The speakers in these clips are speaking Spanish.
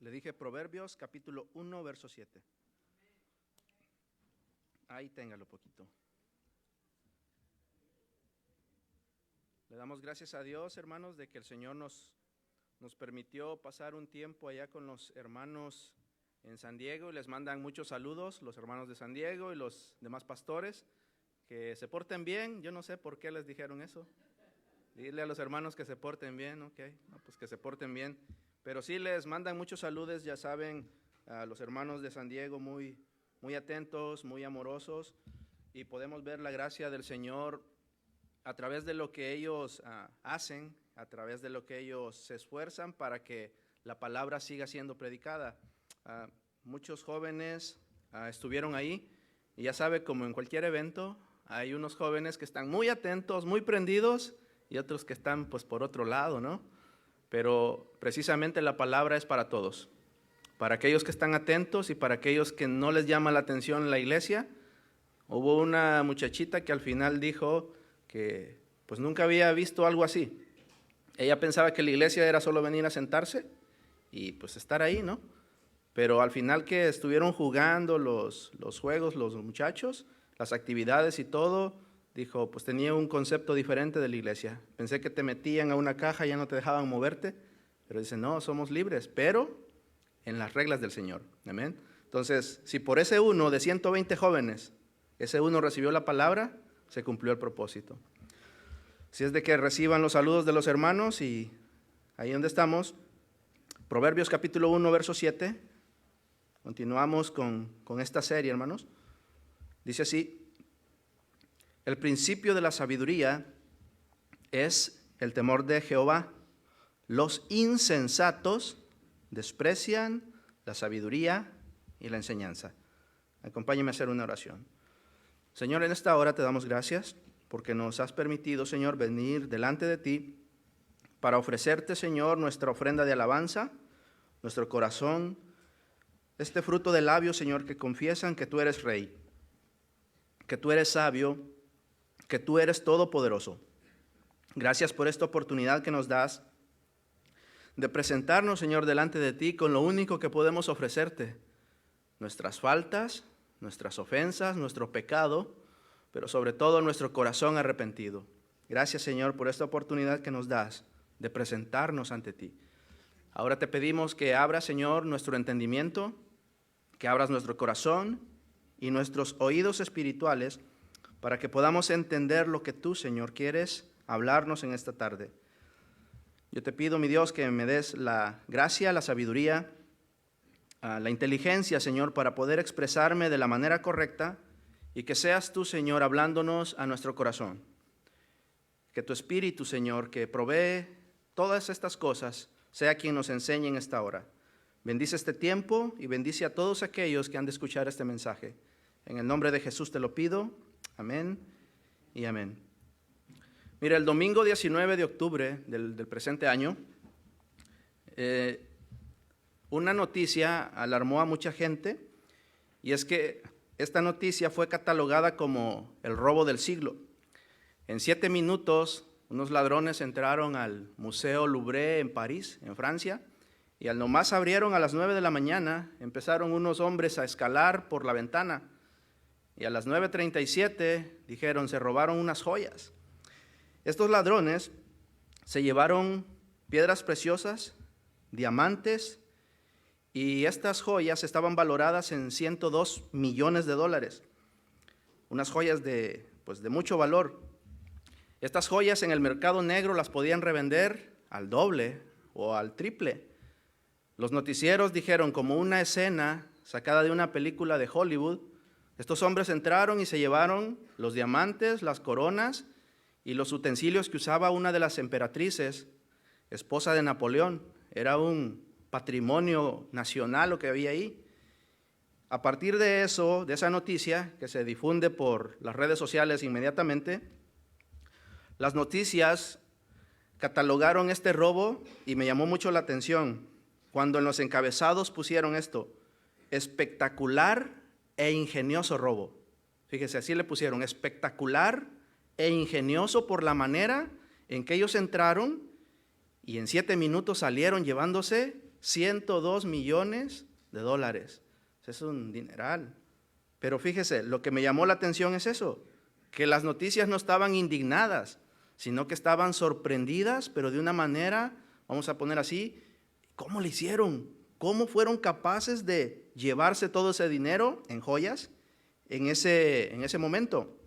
Le dije Proverbios capítulo 1, verso 7. Ahí téngalo poquito. Le damos gracias a Dios, hermanos, de que el Señor nos permitió pasar un tiempo allá con los hermanos en San Diego, y les mandan muchos saludos, los hermanos de San Diego y los demás pastores, que se porten bien. Yo no sé por qué les dijeron eso. Dile a los hermanos que se porten bien, ok, no, pues que se porten bien. Pero sí les mandan muchos saludos, ya saben, a los hermanos de San Diego muy atentos, muy amorosos, y podemos ver la gracia del Señor a través de lo que ellos hacen, a través de lo que ellos se esfuerzan para que la palabra siga siendo predicada. Muchos jóvenes estuvieron ahí, y ya sabe, como en cualquier evento, hay unos jóvenes que están muy atentos, muy prendidos, y otros que están pues por otro lado, ¿no? Pero precisamente la palabra es para todos, para aquellos que están atentos y para aquellos que no les llama la atención la iglesia. Hubo una muchachita que al final dijo que pues nunca había visto algo así. Ella pensaba que la iglesia era solo venir a sentarse y pues estar ahí, ¿no? Pero al final que estuvieron jugando los juegos, los muchachos, las actividades y todo, dijo, pues tenía un concepto diferente de la iglesia. Pensé que te metían a una caja y ya no te dejaban moverte, pero dice, no, somos libres, pero en las reglas del Señor. Amén. Entonces, si por ese uno de 120 jóvenes, ese uno recibió la palabra, se cumplió el propósito. Si es de que reciban los saludos de los hermanos, y ahí donde estamos, Proverbios capítulo 1, verso 7, continuamos con esta serie, hermanos. Dice así: el principio de la sabiduría es el temor de Jehová. Los insensatos desprecian la sabiduría y la enseñanza. Acompáñeme a hacer una oración. Señor, en esta hora te damos gracias porque nos has permitido, Señor, venir delante de ti para ofrecerte, Señor, nuestra ofrenda de alabanza, nuestro corazón, este fruto de labios, Señor, que confiesan que tú eres Rey, que tú eres sabio, que tú eres todopoderoso. Gracias por esta oportunidad que nos das de presentarnos, Señor, delante de ti con lo único que podemos ofrecerte: nuestras faltas, nuestras ofensas, nuestro pecado, pero sobre todo nuestro corazón arrepentido. Gracias, Señor, por esta oportunidad que nos das de presentarnos ante ti. Ahora te pedimos que abras, Señor, nuestro entendimiento, que abras nuestro corazón y nuestros oídos espirituales para que podamos entender lo que tú, Señor, quieres hablarnos en esta tarde. Yo te pido, mi Dios, que me des la gracia, la sabiduría, la inteligencia, Señor, para poder expresarme de la manera correcta, y que seas tú, Señor, hablándonos a nuestro corazón. Que tu Espíritu, Señor, que provee todas estas cosas, sea quien nos enseñe en esta hora. Bendice este tiempo y bendice a todos aquellos que han de escuchar este mensaje. En el nombre de Jesús te lo pido. Amén y amén. Mira, el domingo 19 de octubre del presente año, una noticia alarmó a mucha gente, y es que esta noticia fue catalogada como el robo del siglo. En 7 minutos, unos ladrones entraron al Museo Louvre en París, en Francia, y al nomás abrieron a las 9 de la mañana, empezaron unos hombres a escalar por la ventana. Y a las 9:37 dijeron, se robaron unas joyas. Estos ladrones se llevaron piedras preciosas, diamantes, y estas joyas estaban valoradas en $102 millones. Unas joyas de mucho valor. Estas joyas en el mercado negro las podían revender al doble o al triple. Los noticieros dijeron, como una escena sacada de una película de Hollywood, estos hombres entraron y se llevaron los diamantes, las coronas y los utensilios que usaba una de las emperatrices, esposa de Napoleón. Era un patrimonio nacional lo que había ahí. A partir de eso, de esa noticia que se difunde por las redes sociales inmediatamente, las noticias catalogaron este robo, y me llamó mucho la atención cuando en los encabezados pusieron esto: espectacular e ingenioso robo. Fíjese, así le pusieron, espectacular e ingenioso, por la manera en que ellos entraron y en 7 minutos salieron llevándose 102 millones de dólares. Es un dineral. Pero fíjese, lo que me llamó la atención es eso, que las noticias no estaban indignadas, sino que estaban sorprendidas, pero de una manera, vamos a poner así, ¿cómo le hicieron? ¿Cómo fueron capaces de llevarse todo ese dinero en joyas en ese momento?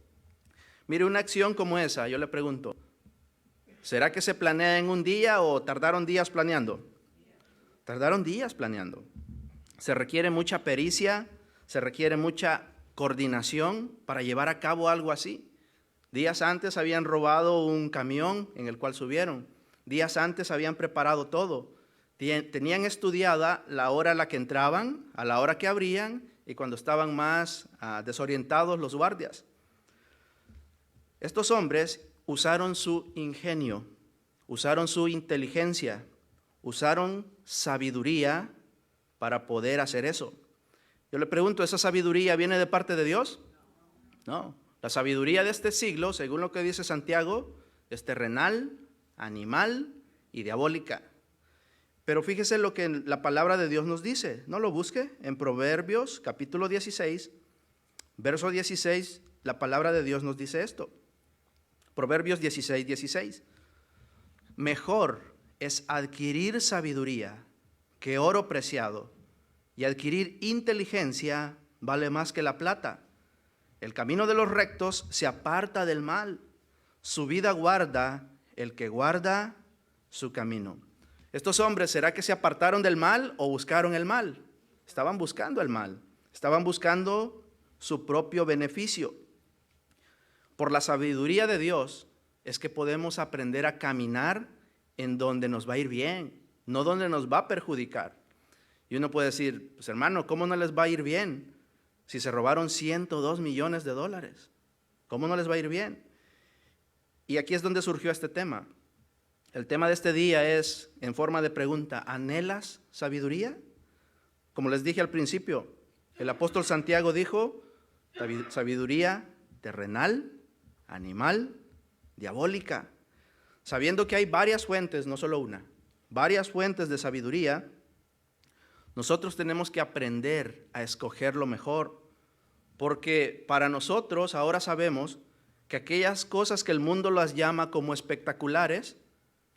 Mire, una acción como esa, yo le pregunto, ¿será que se planea en un día o tardaron días planeando? Tardaron días planeando. Se requiere mucha pericia, se requiere mucha coordinación para llevar a cabo algo así. Días antes habían robado un camión en el cual subieron. Días antes habían preparado todo. Tenían estudiada la hora a la que entraban, a la hora que abrían y cuando estaban más desorientados los guardias. Estos hombres usaron su ingenio, usaron su inteligencia, usaron sabiduría para poder hacer eso. Yo le pregunto, ¿esa sabiduría viene de parte de Dios? No. La sabiduría de este siglo, según lo que dice Santiago, es terrenal, animal y diabólica. Pero fíjese lo que la palabra de Dios nos dice. No lo busque. En Proverbios capítulo 16, verso 16, la palabra de Dios nos dice esto. Proverbios 16, 16. Mejor es adquirir sabiduría que oro preciado, y adquirir inteligencia vale más que la plata. El camino de los rectos se aparta del mal. Su vida guarda el que guarda su camino. Estos hombres, ¿será que se apartaron del mal o buscaron el mal? Estaban buscando el mal. Estaban buscando su propio beneficio. Por la sabiduría de Dios es que podemos aprender a caminar en donde nos va a ir bien, no donde nos va a perjudicar. Y uno puede decir, pues hermano, ¿cómo no les va a ir bien si se robaron 102 millones de dólares? ¿Cómo no les va a ir bien? Y aquí es donde surgió este tema. El tema de este día es en forma de pregunta, ¿anhelas sabiduría? Como les dije al principio, el apóstol Santiago dijo, sabiduría terrenal, animal, diabólica. Sabiendo que hay varias fuentes, no solo una, varias fuentes de sabiduría, nosotros tenemos que aprender a escoger lo mejor, porque para nosotros ahora sabemos que aquellas cosas que el mundo las llama como espectaculares,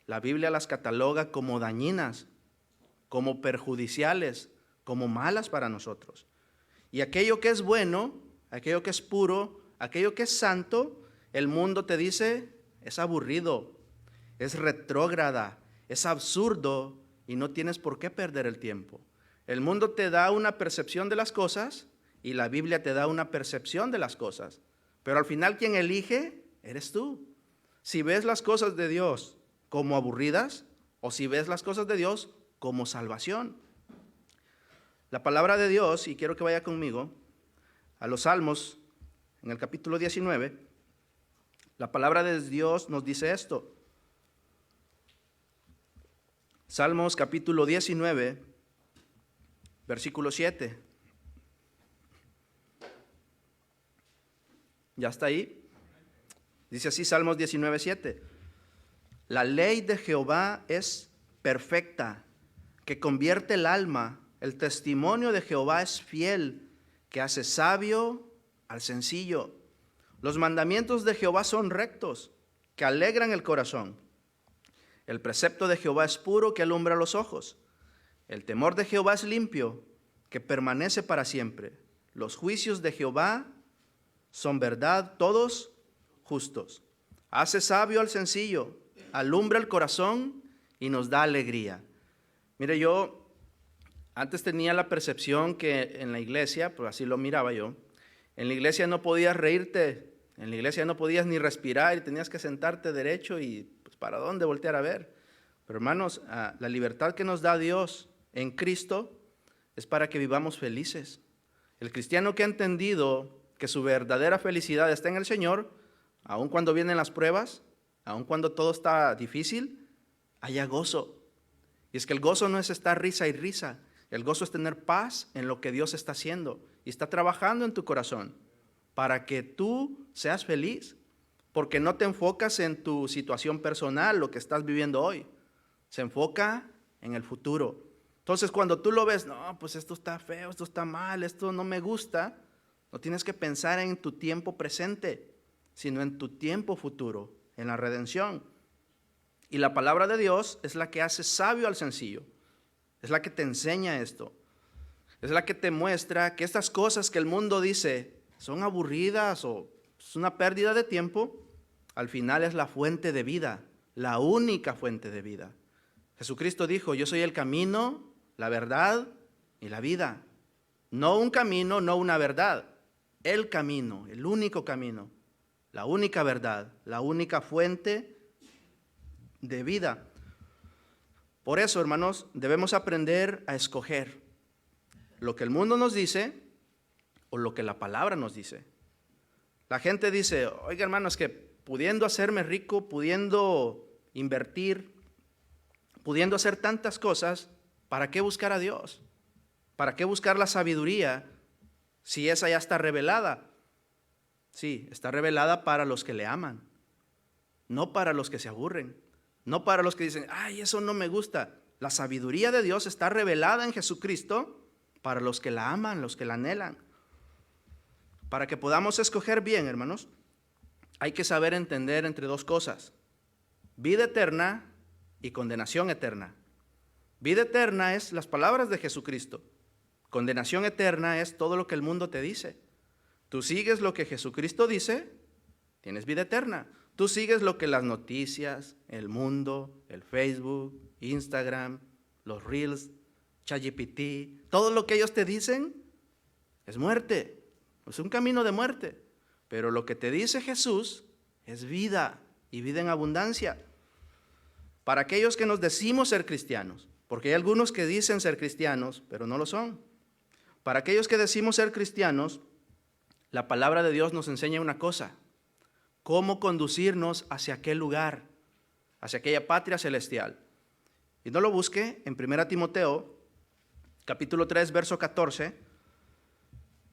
la Biblia las cataloga como dañinas, como perjudiciales, como malas para nosotros. Y aquello que es bueno, aquello que es puro, aquello que es santo, el mundo te dice, es aburrido, es retrógrada, es absurdo y no tienes por qué perder el tiempo. El mundo te da una percepción de las cosas y la Biblia te da una percepción de las cosas. Pero al final quien elige eres tú. Si ves las cosas de Dios como aburridas o si ves las cosas de Dios como salvación. La palabra de Dios, y quiero que vaya conmigo a los Salmos en el capítulo 19, la palabra de Dios nos dice esto. Salmos capítulo 19, versículo 7. ¿Ya está ahí? Dice así Salmos 19, 7. La ley de Jehová es perfecta, que convierte el alma. El testimonio de Jehová es fiel, que hace sabio al sencillo. Los mandamientos de Jehová son rectos, que alegran el corazón. El precepto de Jehová es puro, que alumbra los ojos. El temor de Jehová es limpio, que permanece para siempre. Los juicios de Jehová son verdad, todos justos. Hace sabio al sencillo, alumbra el corazón y nos da alegría. Mire, yo antes tenía la percepción que en la iglesia, pues así lo miraba yo, en la iglesia no podías reírte, en la iglesia no podías ni respirar y tenías que sentarte derecho y pues para dónde voltear a ver. Pero hermanos, la libertad que nos da Dios en Cristo es para que vivamos felices. El cristiano que ha entendido que su verdadera felicidad está en el Señor, aun cuando vienen las pruebas, aun cuando todo está difícil, haya gozo. Y es que el gozo no es estar risa y risa, el gozo es tener paz en lo que Dios está haciendo y está trabajando en tu corazón para que tú seas feliz, porque no te enfocas en tu situación personal, lo que estás viviendo hoy, se enfoca en el futuro. Entonces, cuando tú lo ves, no, pues esto está feo, esto está mal, esto no me gusta, no tienes que pensar en tu tiempo presente, sino en tu tiempo futuro, en la redención. Y la palabra de Dios es la que hace sabio al sencillo, es la que te enseña esto, es la que te muestra que estas cosas que el mundo dice son aburridas o es una pérdida de tiempo, al final es la fuente de vida, la única fuente de vida. Jesucristo dijo, yo soy el camino, la verdad y la vida. No un camino, no una verdad. El camino, el único camino, la única verdad, la única fuente de vida. Por eso, hermanos, debemos aprender a escoger lo que el mundo nos dice o lo que la palabra nos dice. La gente dice, oiga hermano, es que pudiendo hacerme rico, pudiendo invertir, pudiendo hacer tantas cosas, ¿para qué buscar a Dios? ¿Para qué buscar la sabiduría si esa ya está revelada? Sí, está revelada para los que le aman, no para los que se aburren, no para los que dicen, ay, eso no me gusta. La sabiduría de Dios está revelada en Jesucristo para los que la aman, los que la anhelan. Para que podamos escoger bien, hermanos, hay que saber entender entre dos cosas: vida eterna y condenación eterna. Vida eterna es las palabras de Jesucristo. Condenación eterna es todo lo que el mundo te dice. Tú sigues lo que Jesucristo dice, tienes vida eterna. Tú sigues lo que las noticias, el mundo, el Facebook, Instagram, los Reels, ChatGPT, todo lo que ellos te dicen es muerte. Es un camino de muerte. Pero lo que te dice Jesús es vida y vida en abundancia. Para aquellos que nos decimos ser cristianos, porque hay algunos que dicen ser cristianos, pero no lo son. Para aquellos que decimos ser cristianos, la palabra de Dios nos enseña una cosa: cómo conducirnos hacia aquel lugar, hacia aquella patria celestial. Y no lo busque, en 1 Timoteo, capítulo 3, verso 14,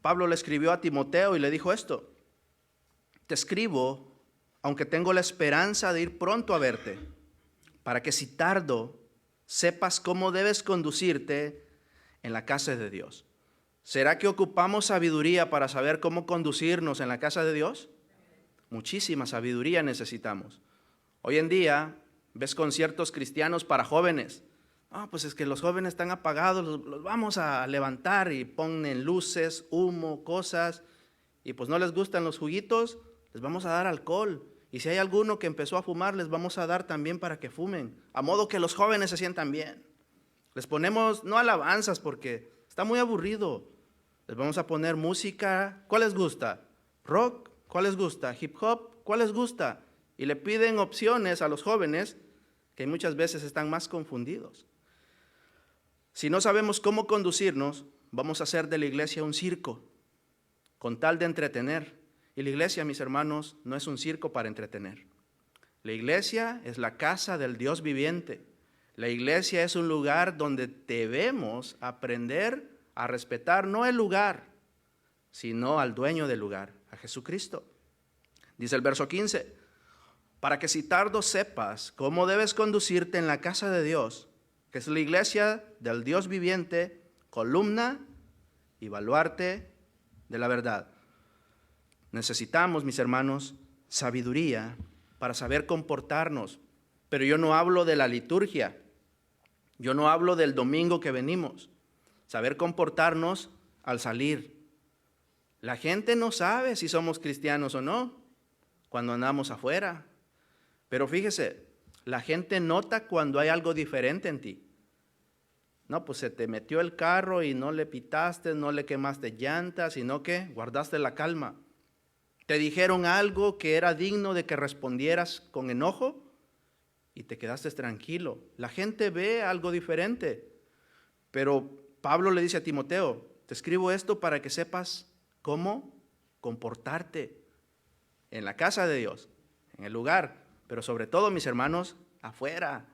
Pablo le escribió a Timoteo y le dijo esto: te escribo, aunque tengo la esperanza de ir pronto a verte, para que si tardo, sepas cómo debes conducirte en la casa de Dios. ¿Será que ocupamos sabiduría para saber cómo conducirnos en la casa de Dios? Muchísima sabiduría necesitamos. Hoy en día ves conciertos cristianos para jóvenes. Pues es que los jóvenes están apagados, los vamos a levantar, y ponen luces, humo, cosas, y pues no les gustan los juguitos, les vamos a dar alcohol. Y si hay alguno que empezó a fumar, les vamos a dar también para que fumen, a modo que los jóvenes se sientan bien. Les ponemos, no alabanzas porque está muy aburrido, les vamos a poner música. ¿Cuál les gusta? ¿Rock? ¿Cuál les gusta? ¿Hip hop? ¿Cuál les gusta? Y le piden opciones a los jóvenes que muchas veces están más confundidos. Si no sabemos cómo conducirnos, vamos a hacer de la iglesia un circo, con tal de entretener. Y la iglesia, mis hermanos, no es un circo para entretener. La iglesia es la casa del Dios viviente. La iglesia es un lugar donde debemos aprender a respetar no el lugar, sino al dueño del lugar, a Jesucristo. Dice el verso 15, para que si tardo sepas cómo debes conducirte en la casa de Dios, que es la iglesia del Dios viviente, columna y baluarte de la verdad. Necesitamos, mis hermanos, sabiduría para saber comportarnos. Pero yo no hablo de la liturgia, yo no hablo del domingo que venimos. Saber comportarnos al salir. La gente no sabe si somos cristianos o no cuando andamos afuera. Pero fíjese, la gente nota cuando hay algo diferente en ti. No, pues se te metió el carro y no le pitaste, no le quemaste llantas, sino que guardaste la calma. Te dijeron algo que era digno de que respondieras con enojo y te quedaste tranquilo. La gente ve algo diferente. Pero Pablo le dice a Timoteo, te escribo esto para que sepas cómo comportarte en la casa de Dios, en el lugar, pero sobre todo, mis hermanos, afuera.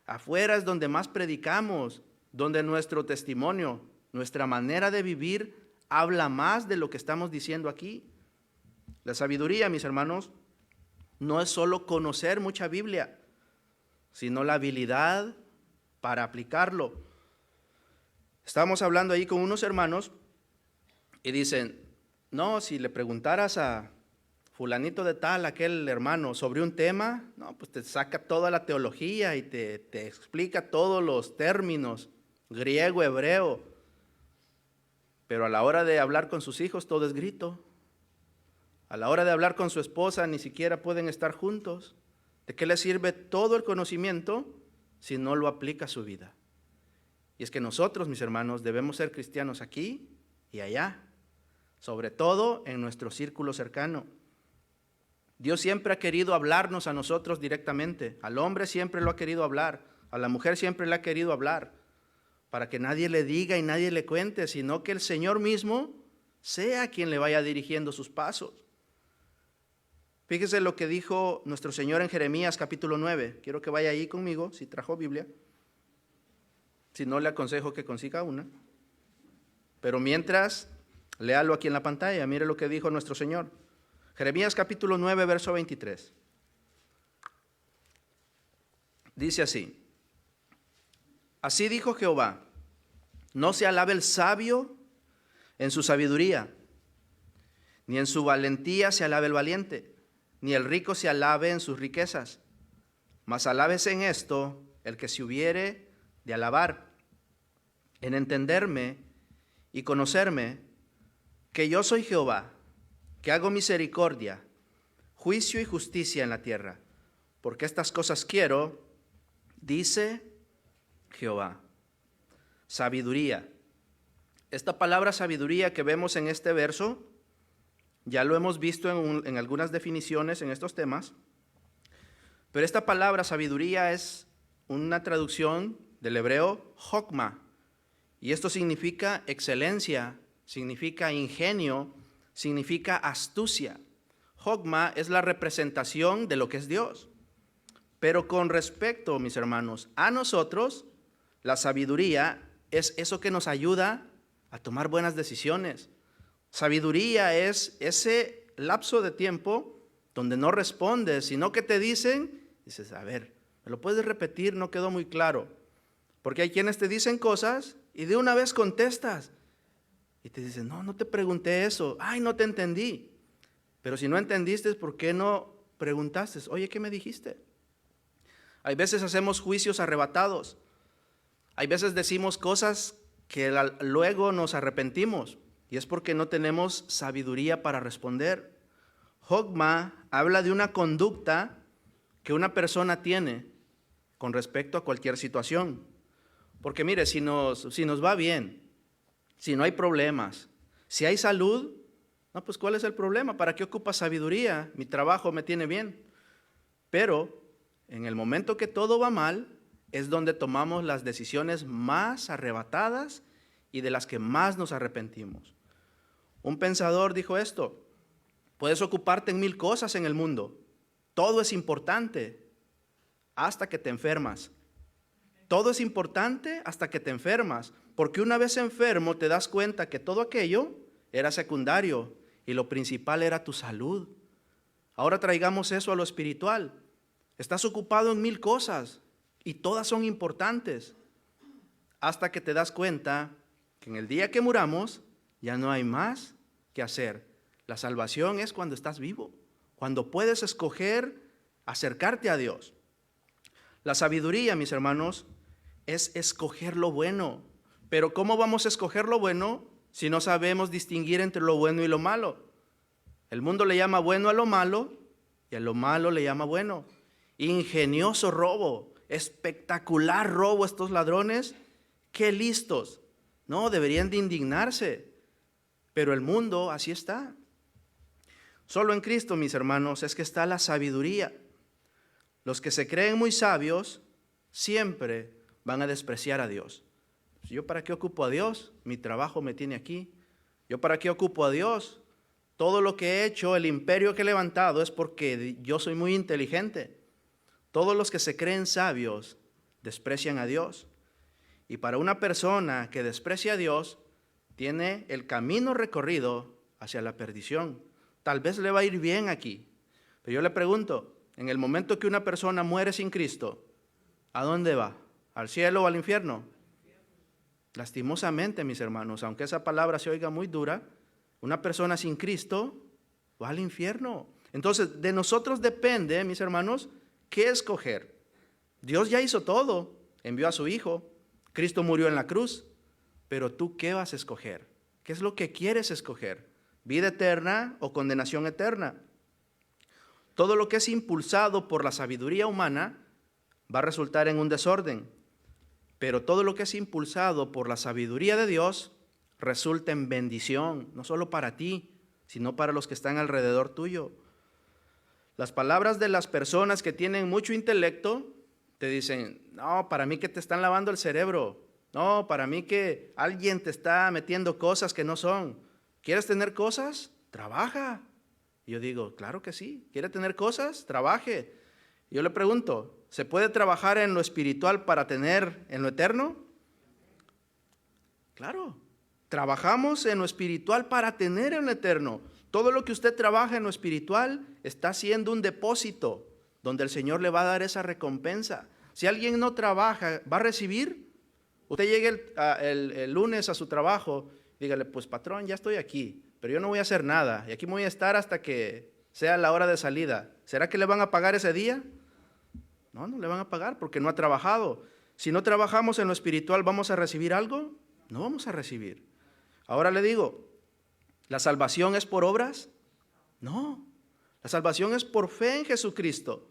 Afuera es donde más predicamos, donde nuestro testimonio, nuestra manera de vivir habla más de lo que estamos diciendo aquí. La sabiduría, mis hermanos, no es solo conocer mucha Biblia, sino la habilidad para aplicarlo. Estábamos hablando ahí con unos hermanos y dicen, no, si le preguntaras a fulanito de tal, aquel hermano, sobre un tema, no, pues te saca toda la teología y te explica todos los términos, griego, hebreo, pero a la hora de hablar con sus hijos todo es grito. A la hora de hablar con su esposa ni siquiera pueden estar juntos. ¿De qué le sirve todo el conocimiento si no lo aplica a su vida? Y es que nosotros, mis hermanos, debemos ser cristianos aquí y allá, sobre todo en nuestro círculo cercano. Dios siempre ha querido hablarnos a nosotros directamente. Al hombre siempre lo ha querido hablar, a la mujer siempre le ha querido hablar, para que nadie le diga y nadie le cuente, sino que el Señor mismo sea quien le vaya dirigiendo sus pasos. Fíjese lo que dijo nuestro Señor en Jeremías capítulo 9. Quiero que vaya ahí conmigo, si trajo Biblia. Si no, le aconsejo que consiga una. Pero mientras, léalo aquí en la pantalla. Mire lo que dijo nuestro Señor. Jeremías capítulo 9, verso 23. Dice así. Así dijo Jehová, no se alabe el sabio en su sabiduría, ni en su valentía se alabe el valiente, ni el rico se alabe en sus riquezas, mas alábese en esto el que se hubiere de alabar, en entenderme y conocerme, que yo soy Jehová, que hago misericordia, juicio y justicia en la tierra, porque estas cosas quiero, dice Jehová. Sabiduría. Esta palabra sabiduría que vemos en este verso, ya lo hemos visto en algunas definiciones en estos temas, pero esta palabra sabiduría es una traducción del hebreo jokma, y esto significa excelencia, significa ingenio, significa astucia. Jokma es la representación de lo que es Dios. Pero con respecto, mis hermanos, a nosotros, la sabiduría es eso que nos ayuda a tomar buenas decisiones. Sabiduría es ese lapso de tiempo donde no respondes, sino que te dicen, dices, a ver, ¿me lo puedes repetir? No quedó muy claro. Porque hay quienes te dicen cosas y de una vez contestas. Y te dicen, no, no te pregunté eso. Ay, no te entendí. Pero si no entendiste, ¿por qué no preguntaste? Oye, ¿qué me dijiste? Hay veces hacemos juicios arrebatados. Hay veces decimos cosas que luego nos arrepentimos. Y es porque no tenemos sabiduría para responder. Jokma habla de una conducta que una persona tiene con respecto a cualquier situación. Porque mire, si nos va bien, si no hay problemas, si hay salud, no, pues ¿cuál es el problema? ¿Para qué ocupas sabiduría? Mi trabajo me tiene bien. Pero en el momento que todo va mal, es donde tomamos las decisiones más arrebatadas y de las que más nos arrepentimos. Un pensador dijo esto: puedes ocuparte en 1000 cosas en el mundo, todo es importante hasta que te enfermas. Todo es importante hasta que te enfermas, porque una vez enfermo te das cuenta que todo aquello era secundario y lo principal era tu salud. Ahora traigamos eso a lo espiritual. Estás ocupado en 1000 cosas y todas son importantes, hasta que te das cuenta que en el día que muramos ya no hay más que hacer. La salvación es cuando estás vivo, cuando puedes escoger acercarte a Dios. La sabiduría, mis hermanos, es escoger lo bueno. Pero ¿cómo vamos a escoger lo bueno si no sabemos distinguir entre lo bueno y lo malo? El mundo le llama bueno a lo malo y a lo malo le llama bueno. Ingenioso robo, espectacular robo estos ladrones, qué listos. No, deberían de indignarse, pero el mundo así está. Solo en Cristo, mis hermanos, es que está la sabiduría. Los que se creen muy sabios siempre van a despreciar a Dios. ¿Yo para qué ocupo a Dios? Mi trabajo me tiene aquí. ¿Yo para qué ocupo a Dios? Todo lo que he hecho, el imperio que he levantado es porque yo soy muy inteligente. Todos los que se creen sabios desprecian a Dios. Y para una persona que desprecia a Dios, tiene el camino recorrido hacia la perdición. Tal vez le va a ir bien aquí. Pero yo le pregunto, en el momento que una persona muere sin Cristo, ¿a dónde va? ¿Al cielo o al infierno? Lastimosamente, mis hermanos, aunque esa palabra se oiga muy dura, una persona sin Cristo va al infierno. Entonces, de nosotros depende, mis hermanos, qué escoger. Dios ya hizo todo, envió a su Hijo, Cristo murió en la cruz, pero tú, ¿qué vas a escoger? ¿Qué es lo que quieres escoger? ¿Vida eterna o condenación eterna? Todo lo que es impulsado por la sabiduría humana va a resultar en un desorden, pero todo lo que es impulsado por la sabiduría de Dios resulta en bendición, no solo para ti, sino para los que están alrededor tuyo. Las palabras de las personas que tienen mucho intelecto te dicen, no, para mí que te están lavando el cerebro, no, para mí que alguien te está metiendo cosas que no son. ¿Quieres tener cosas? Trabaja. Y yo digo, claro que sí. ¿Quiere tener cosas? Trabaje. Y yo le pregunto, ¿se puede trabajar en lo espiritual para tener en lo eterno? Claro. Trabajamos en lo espiritual para tener en lo eterno. Todo lo que usted trabaja en lo espiritual está haciendo un depósito donde el Señor le va a dar esa recompensa. Si alguien no trabaja, ¿va a recibir? Usted llegue el lunes a su trabajo, dígale, pues patrón, ya estoy aquí, pero yo no voy a hacer nada y aquí voy a estar hasta que sea la hora de salida. ¿Será que le van a pagar ese día? No, no le van a pagar porque no ha trabajado. Si no trabajamos en lo espiritual, ¿vamos a recibir algo? No vamos a recibir. Ahora le digo, ¿la salvación es por obras? No, la salvación es por fe en Jesucristo,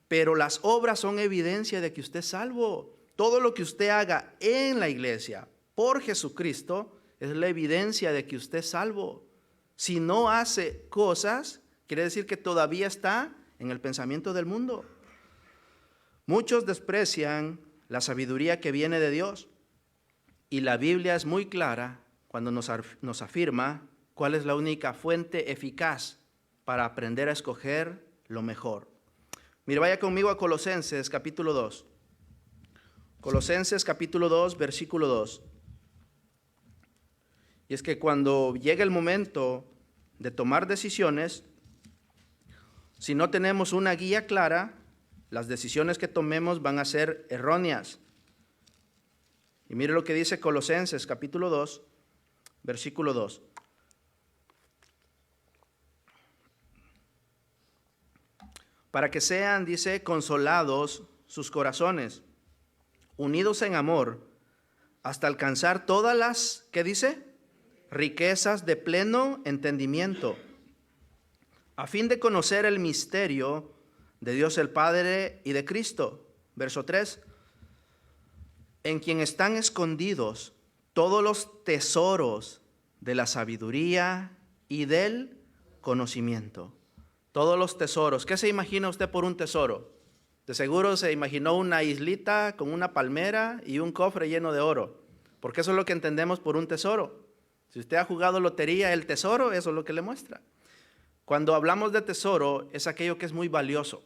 pero las obras son evidencia de que usted es salvo. Todo lo que usted haga en la iglesia por Jesucristo es la evidencia de que usted es salvo. Si no hace cosas, quiere decir que todavía está en el pensamiento del mundo. Muchos desprecian la sabiduría que viene de Dios, y la Biblia es muy clara cuando nos afirma cuál es la única fuente eficaz para aprender a escoger lo mejor. Mire, vaya conmigo a Colosenses capítulo 2. Colosenses capítulo 2, versículo 2. Y es que cuando llega el momento de tomar decisiones, si no tenemos una guía clara, las decisiones que tomemos van a ser erróneas. Y mire lo que dice Colosenses capítulo 2, versículo 2. Para que sean, dice, consolados sus corazones, unidos en amor, hasta alcanzar todas las, ¿qué dice? Riquezas de pleno entendimiento, a fin de conocer el misterio de Dios el Padre y de Cristo. Verso 3. En quien están escondidos todos los tesoros de la sabiduría y del conocimiento. Todos los tesoros. ¿Qué se imagina usted por un tesoro? De seguro se imaginó una islita con una palmera y un cofre lleno de oro, porque eso es lo que entendemos por un tesoro. Si usted ha jugado lotería, el tesoro, eso es lo que le muestra. Cuando hablamos de tesoro, es aquello que es muy valioso.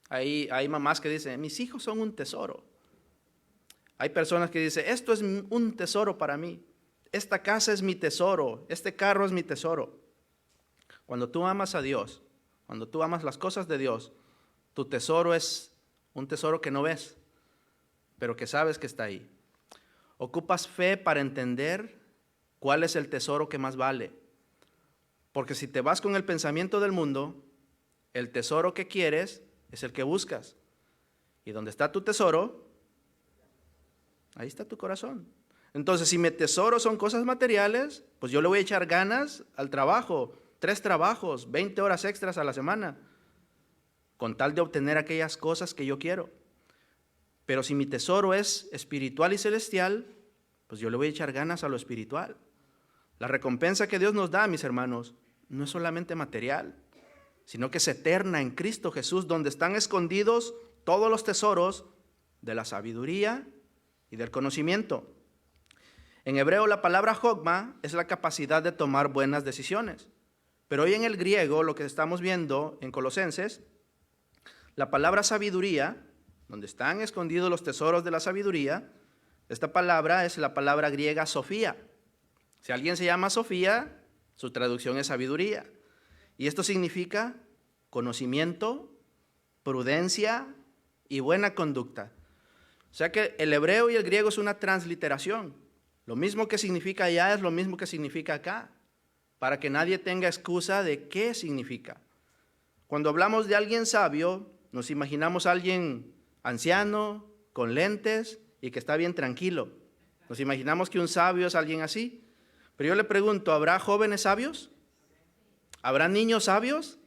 Hay mamás que dicen, mis hijos son un tesoro. Hay personas que dicen, esto es un tesoro para mí. Esta casa es mi tesoro, este carro es mi tesoro. Cuando tú amas a Dios, cuando tú amas las cosas de Dios, tu tesoro es un tesoro que no ves, pero que sabes que está ahí. Ocupas fe para entender cuál es el tesoro que más vale. Porque si te vas con el pensamiento del mundo, el tesoro que quieres es el que buscas. Y donde está tu tesoro, ahí está tu corazón. Entonces, si mi tesoro son cosas materiales, pues yo le voy a echar ganas al trabajo, 3 trabajos, 20 horas extras a la semana, con tal de obtener aquellas cosas que yo quiero. Pero si mi tesoro es espiritual y celestial, pues yo le voy a echar ganas a lo espiritual. La recompensa que Dios nos da, mis hermanos, no es solamente material, sino que es eterna en Cristo Jesús, donde están escondidos todos los tesoros de la sabiduría y del conocimiento. En hebreo la palabra jogma es la capacidad de tomar buenas decisiones. Pero hoy en el griego, lo que estamos viendo en Colosenses, la palabra sabiduría, donde están escondidos los tesoros de la sabiduría, esta palabra es la palabra griega Sofía. Si alguien se llama Sofía, su traducción es sabiduría. Y esto significa conocimiento, prudencia y buena conducta. O sea que el hebreo y el griego es una transliteración. Lo mismo que significa allá es lo mismo que significa acá, para que nadie tenga excusa de qué significa. Cuando hablamos de alguien sabio, nos imaginamos a alguien anciano, con lentes y que está bien tranquilo. Nos imaginamos que un sabio es alguien así. Pero yo le pregunto, ¿habrá jóvenes sabios? ¿Habrá niños sabios?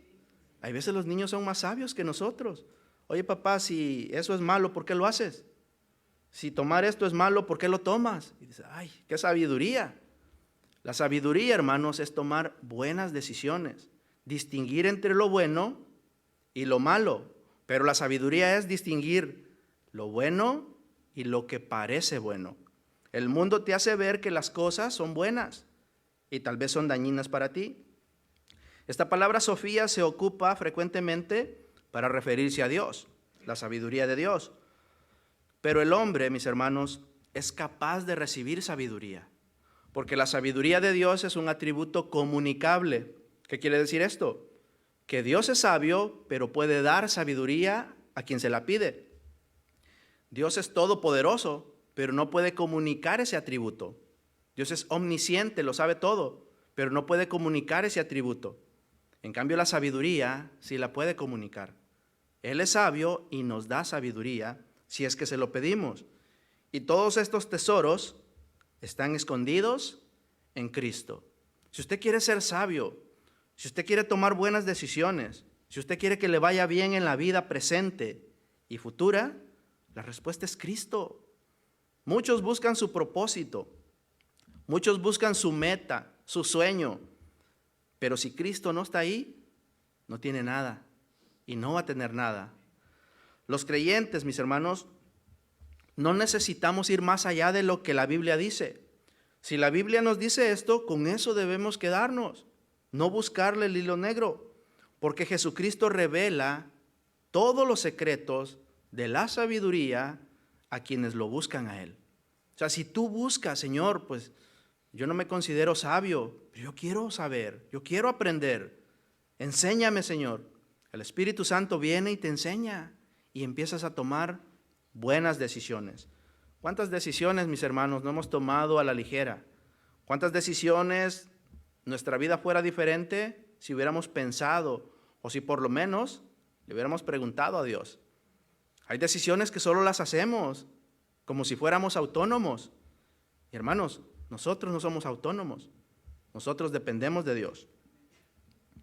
Hay veces los niños son más sabios que nosotros. Oye, papá, si eso es malo, ¿por qué lo haces? Si tomar esto es malo, ¿por qué lo tomas? Y dice, ay, qué sabiduría. La sabiduría, hermanos, es tomar buenas decisiones, distinguir entre lo bueno y lo malo. Pero la sabiduría es distinguir lo bueno y lo que parece bueno. El mundo te hace ver que las cosas son buenas y tal vez son dañinas para ti. Esta palabra Sofía se ocupa frecuentemente para referirse a Dios, la sabiduría de Dios. Pero el hombre, mis hermanos, es capaz de recibir sabiduría, porque la sabiduría de Dios es un atributo comunicable. ¿Qué quiere decir esto? Que Dios es sabio, pero puede dar sabiduría a quien se la pide. Dios es todopoderoso, pero no puede comunicar ese atributo. Dios es omnisciente, lo sabe todo, pero no puede comunicar ese atributo. En cambio, la sabiduría sí la puede comunicar. Él es sabio y nos da sabiduría si es que se lo pedimos. Y todos estos tesoros están escondidos en Cristo. Si usted quiere ser sabio, si usted quiere tomar buenas decisiones, si usted quiere que le vaya bien en la vida presente y futura, la respuesta es Cristo. Muchos buscan su propósito, muchos buscan su meta, su sueño, pero si Cristo no está ahí, no tiene nada y no va a tener nada. Los creyentes, mis hermanos, no necesitamos ir más allá de lo que la Biblia dice. Si la Biblia nos dice esto, con eso debemos quedarnos, no buscarle el hilo negro, porque Jesucristo revela todos los secretos de la sabiduría a quienes lo buscan a Él. O sea, si tú buscas, Señor, pues yo no me considero sabio, pero yo quiero saber, yo quiero aprender. Enséñame, Señor. El Espíritu Santo viene y te enseña y empiezas a tomar buenas decisiones. ¿Cuántas decisiones, mis hermanos, no hemos tomado a la ligera? ¿Cuántas decisiones nuestra vida fuera diferente si hubiéramos pensado o si por lo menos le hubiéramos preguntado a Dios? Hay decisiones que solo las hacemos como si fuéramos autónomos. Y hermanos, nosotros no somos autónomos. Nosotros dependemos de Dios.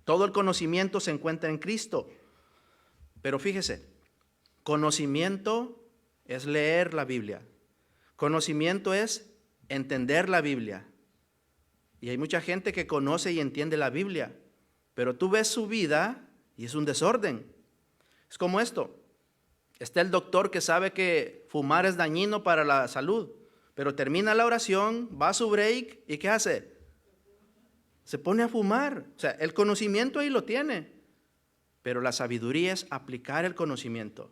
Todo el conocimiento se encuentra en Cristo. Pero fíjese, conocimiento es leer la Biblia. Conocimiento es entender la Biblia. Y hay mucha gente que conoce y entiende la Biblia, pero tú ves su vida y es un desorden. Es como esto. Está el doctor que sabe que fumar es dañino para la salud, pero termina la oración, va a su break y ¿qué hace? Se pone a fumar. O sea, el conocimiento ahí lo tiene, pero la sabiduría es aplicar el conocimiento.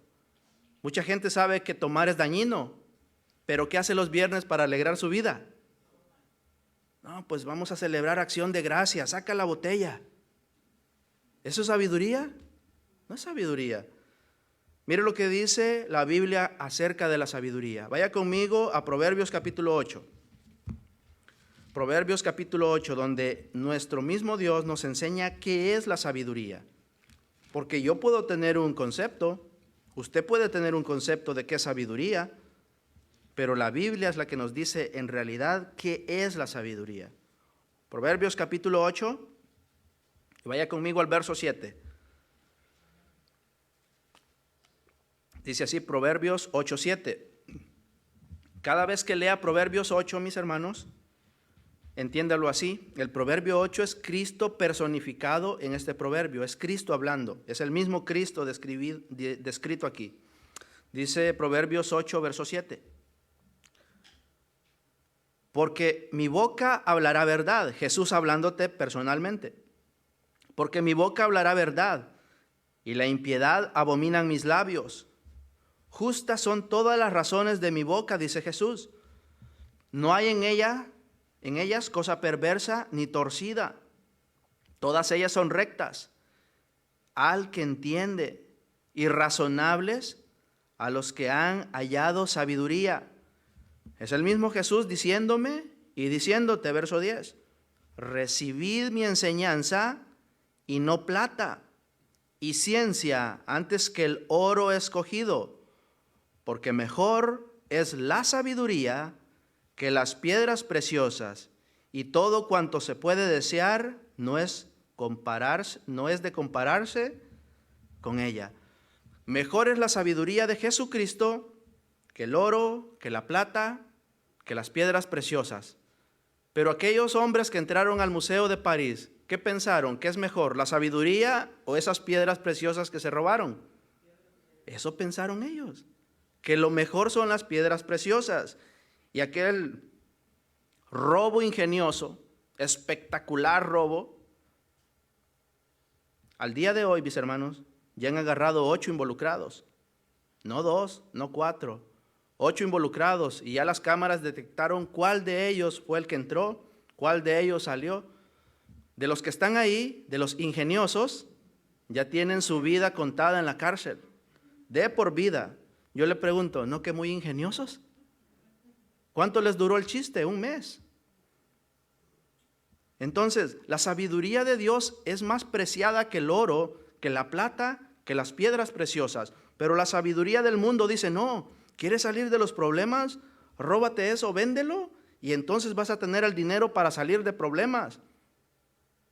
Mucha gente sabe que tomar es dañino, pero ¿qué hace los viernes para alegrar su vida? No, pues vamos a celebrar acción de gracias, saca la botella. ¿Eso es sabiduría? No es sabiduría. Mire lo que dice la Biblia acerca de la sabiduría. Vaya conmigo a Proverbios capítulo 8. Proverbios capítulo 8, donde nuestro mismo Dios nos enseña qué es la sabiduría. Porque yo puedo tener un concepto, usted puede tener un concepto de qué es sabiduría, pero la Biblia es la que nos dice en realidad qué es la sabiduría. Proverbios capítulo 8, y vaya conmigo al verso 7. Dice así, Proverbios 8:7. Cada vez que lea Proverbios 8, mis hermanos, entiéndalo así. El Proverbio 8 es Cristo personificado en este proverbio. Es Cristo hablando. Es el mismo Cristo descrito aquí. Dice Proverbios 8, verso 7. Porque mi boca hablará verdad. Jesús hablándote personalmente. Porque mi boca hablará verdad y la impiedad abominan mis labios. Justas son todas las razones de mi boca, dice Jesús. No hay en ellas cosa perversa ni torcida. Todas ellas son rectas. Al que entiende y razonables a los que han hallado sabiduría. Es el mismo Jesús diciéndome y diciéndote, verso 10, recibid mi enseñanza y no plata y ciencia antes que el oro escogido, porque mejor es la sabiduría que las piedras preciosas, y todo cuanto se puede desear no es de compararse con ella. Mejor es la sabiduría de Jesucristo que el oro, que la plata, que las piedras preciosas. Pero aquellos hombres que entraron al Museo de París, ¿qué pensaron? ¿Qué es mejor, la sabiduría o esas piedras preciosas que se robaron? Eso pensaron ellos, que lo mejor son las piedras preciosas. Y aquel robo ingenioso, espectacular robo, al día de hoy, mis hermanos, ya han agarrado 8 involucrados, no 2, no 4, 8 involucrados, y ya las cámaras detectaron cuál de ellos fue el que entró, cuál de ellos salió. De los que están ahí, de los ingeniosos, ya tienen su vida contada en la cárcel, de por vida. Yo le pregunto, ¿no que muy ingeniosos? ¿Cuánto les duró el chiste? 1 mes. Entonces, la sabiduría de Dios es más preciada que el oro, que la plata, que las piedras preciosas. Pero la sabiduría del mundo dice, no, ¿quieres salir de los problemas? Róbate eso, véndelo, y entonces vas a tener el dinero para salir de problemas.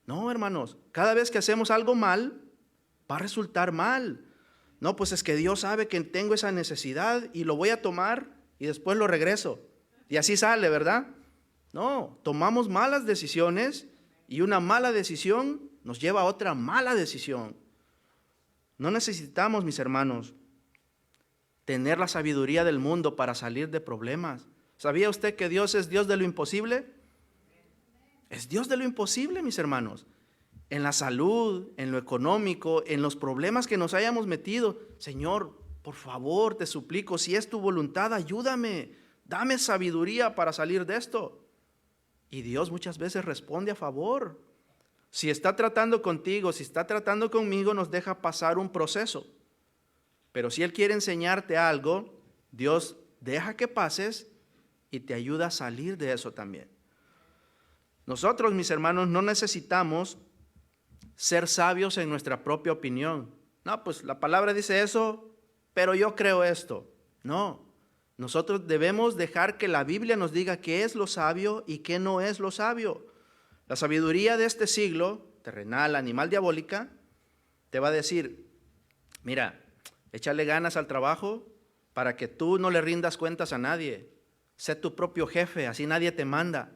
No, hermanos, cada vez que hacemos algo mal, va a resultar mal. No, pues es que Dios sabe que tengo esa necesidad y lo voy a tomar y después lo regreso. Y así sale, ¿verdad? No, tomamos malas decisiones y una mala decisión nos lleva a otra mala decisión. No necesitamos, mis hermanos, tener la sabiduría del mundo para salir de problemas. ¿Sabía usted que Dios es Dios de lo imposible? Es Dios de lo imposible, mis hermanos. En la salud, en lo económico, en los problemas que nos hayamos metido. Señor, por favor, te suplico, si es tu voluntad, ayúdame. Dame sabiduría para salir de esto. Y Dios muchas veces responde a favor. Si está tratando contigo, si está tratando conmigo, nos deja pasar un proceso. Pero si Él quiere enseñarte algo, Dios deja que pases y te ayuda a salir de eso también. Nosotros, mis hermanos, no necesitamos ser sabios en nuestra propia opinión. No, pues la palabra dice eso, pero yo creo esto. No, nosotros debemos dejar que la Biblia nos diga qué es lo sabio y qué no es lo sabio. La sabiduría de este siglo, terrenal, animal, diabólica, te va a decir, mira, échale ganas al trabajo para que tú no le rindas cuentas a nadie. Sé tu propio jefe, así nadie te manda.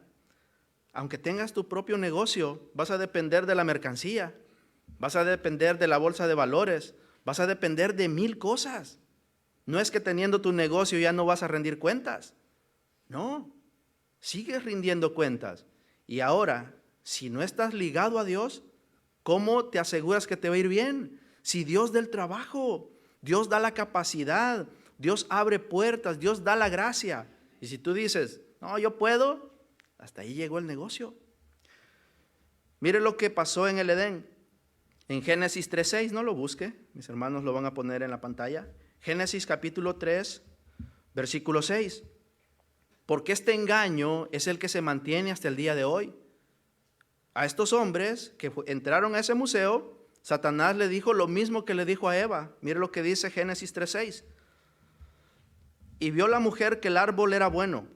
Aunque tengas tu propio negocio, vas a depender de la mercancía, vas a depender de la bolsa de valores, vas a depender de 1000 cosas. No es que teniendo tu negocio ya no vas a rendir cuentas. No, sigues rindiendo cuentas. Y ahora, si no estás ligado a Dios, ¿cómo te aseguras que te va a ir bien? Si Dios da el trabajo, Dios da la capacidad, Dios abre puertas, Dios da la gracia. Y si tú dices, no, yo puedo, hasta ahí llegó el negocio. Mire lo que pasó en el Edén. En Génesis 3:6, no lo busque, mis hermanos lo van a poner en la pantalla. Génesis capítulo 3, versículo 6. Porque este engaño es el que se mantiene hasta el día de hoy. A estos hombres que entraron a ese museo, Satanás le dijo lo mismo que le dijo a Eva. Mire lo que dice Génesis 3:6. Y vio la mujer que el árbol era bueno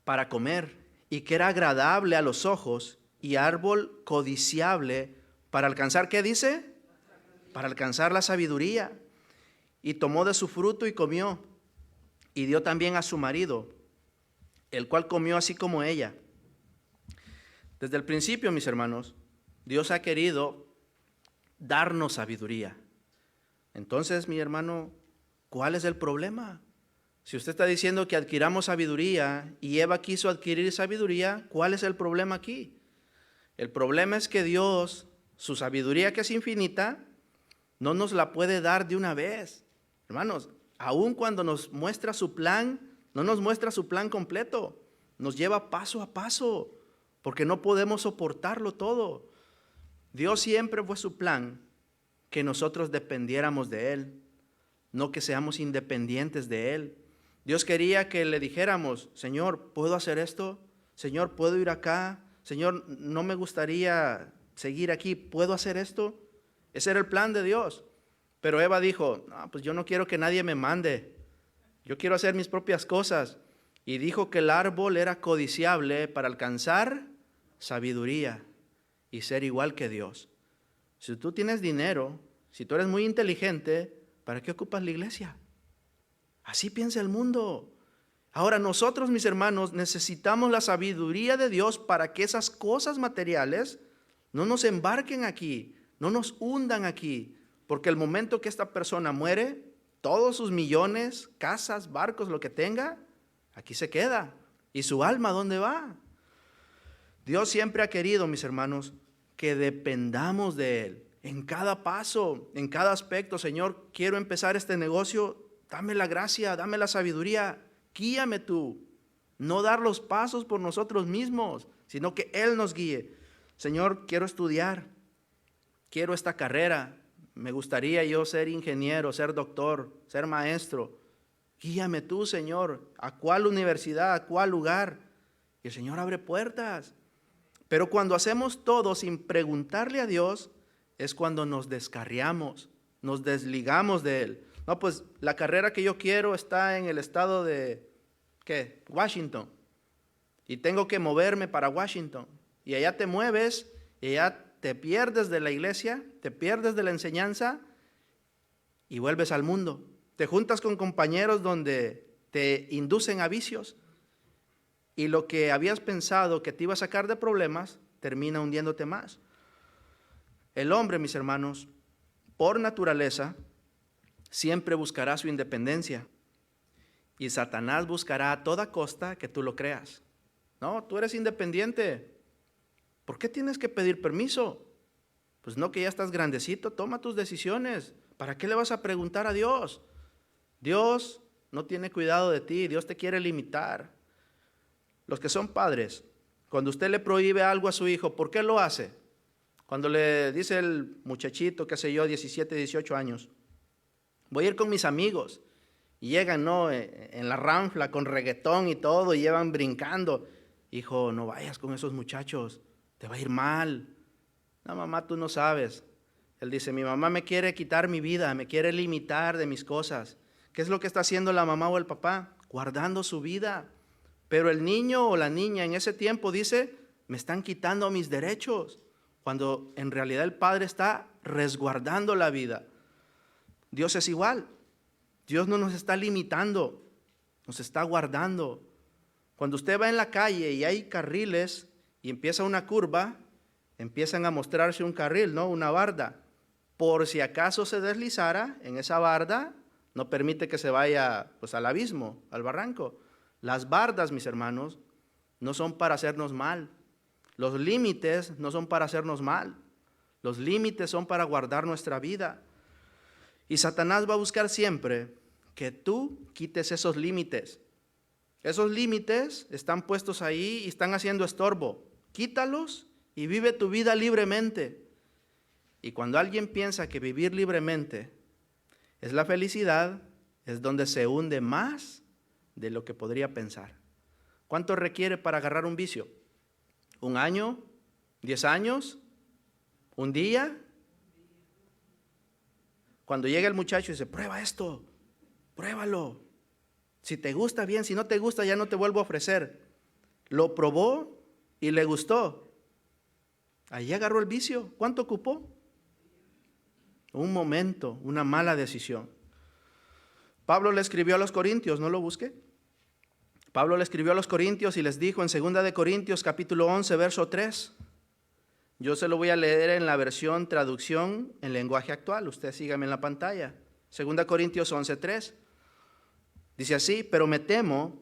para comer y que era agradable a los ojos y árbol codiciable para alcanzar, ¿qué dice? Para alcanzar la sabiduría. Y tomó de su fruto y comió, y dio también a su marido, el cual comió así como ella. Desde el principio, mis hermanos, Dios ha querido darnos sabiduría. Entonces, mi hermano, ¿cuál es el problema? Si usted está diciendo que adquiramos sabiduría y Eva quiso adquirir sabiduría, ¿cuál es el problema aquí? El problema es que Dios, su sabiduría que es infinita, no nos la puede dar de una vez. Hermanos, aun cuando nos muestra su plan, no nos muestra su plan completo, nos lleva paso a paso, porque no podemos soportarlo todo. Dios siempre fue su plan que nosotros dependiéramos de Él. no que seamos independientes de Él. Dios quería que le dijéramos, Señor, ¿puedo hacer esto? Señor, ¿puedo ir acá? Señor, no me gustaría seguir aquí, ¿puedo hacer esto? Ese era el plan de Dios. Pero Eva dijo, no, pues yo no quiero que nadie me mande, yo quiero hacer mis propias cosas. Y dijo que el árbol era codiciable para alcanzar sabiduría y ser igual que Dios. Si tú tienes dinero, si tú eres muy inteligente, ¿para qué ocupas la iglesia? Así piensa el mundo. Ahora nosotros, mis hermanos, necesitamos la sabiduría de Dios para que esas cosas materiales no nos embarquen aquí, no nos hundan aquí, porque el momento que esta persona muere, todos sus millones, casas, barcos, lo que tenga, aquí se queda. ¿Y su alma dónde va? Dios siempre ha querido, mis hermanos, que dependamos de Él en cada paso, en cada aspecto. Señor, quiero empezar este negocio, dame la gracia, dame la sabiduría, guíame tú. No dar los pasos por nosotros mismos, sino que Él nos guíe. Señor, quiero estudiar, quiero esta carrera, me gustaría yo ser ingeniero, ser doctor, ser maestro. Guíame tú, Señor, ¿a cuál universidad, a cuál lugar? Y el Señor abre puertas. Pero cuando hacemos todo sin preguntarle a Dios, es cuando nos descarriamos, nos desligamos de Él. No, pues la carrera que yo quiero está en el estado de, ¿qué? Washington. Y tengo que moverme para Washington. Y allá te mueves, y allá te pierdes de la iglesia, te pierdes de la enseñanza y vuelves al mundo. Te juntas con compañeros donde te inducen a vicios. Y lo que habías pensado que te iba a sacar de problemas, termina hundiéndote más. El hombre, mis hermanos, por naturaleza, siempre buscará su independencia. Y Satanás buscará a toda costa que tú lo creas. No, tú eres independiente. ¿Por qué tienes que pedir permiso? Pues no, que ya estás grandecito, toma tus decisiones. ¿Para qué le vas a preguntar a Dios? Dios no tiene cuidado de ti, Dios te quiere limitar. Los que son padres, cuando usted le prohíbe algo a su hijo, ¿por qué lo hace? Cuando le dice el muchachito, qué sé yo, 17, 18 años, voy a ir con mis amigos, y llegan, ¿no?, en la ranfla con reggaetón y todo, y llevan brincando. Hijo, no vayas con esos muchachos, te va a ir mal. No, mamá, tú no sabes. Él dice, mi mamá me quiere quitar mi vida, me quiere limitar de mis cosas. ¿Qué es lo que está haciendo la mamá o el papá? Guardando su vida. Pero el niño o la niña en ese tiempo dice, me están quitando mis derechos, cuando en realidad el padre está resguardando la vida. Dios es igual. Dios no nos está limitando, nos está guardando. Cuando usted va en la calle y hay carriles y empieza una curva, empiezan a mostrarse un carril, ¿no?, una barda. Por si acaso se deslizara en esa barda, no permite que se vaya pues al abismo, al barranco. Las bardas, mis hermanos, no son para hacernos mal. Los límites no son para hacernos mal. Los límites son para guardar nuestra vida. Y Satanás va a buscar siempre que tú quites esos límites. Esos límites están puestos ahí y están haciendo estorbo. Quítalos y vive tu vida libremente. Y cuando alguien piensa que vivir libremente es la felicidad, es donde se hunde más de lo que podría pensar. ¿Cuánto requiere para agarrar un vicio? ¿1 año? ¿10 años? ¿1 día? Cuando llega el muchacho y dice, prueba esto, pruébalo. Si te gusta, bien, si no te gusta, ya no te vuelvo a ofrecer. Lo probó y le gustó. Ahí agarró el vicio. ¿Cuánto ocupó? Un momento, una mala decisión. Pablo le escribió a los Corintios, no lo busqué. Pablo le escribió a los Corintios y les dijo en 2 de Corintios capítulo 11, verso 3. Yo se lo voy a leer en la versión traducción en lenguaje actual. Usted sígame en la pantalla. 2 Corintios 11, 3. Dice así, pero me temo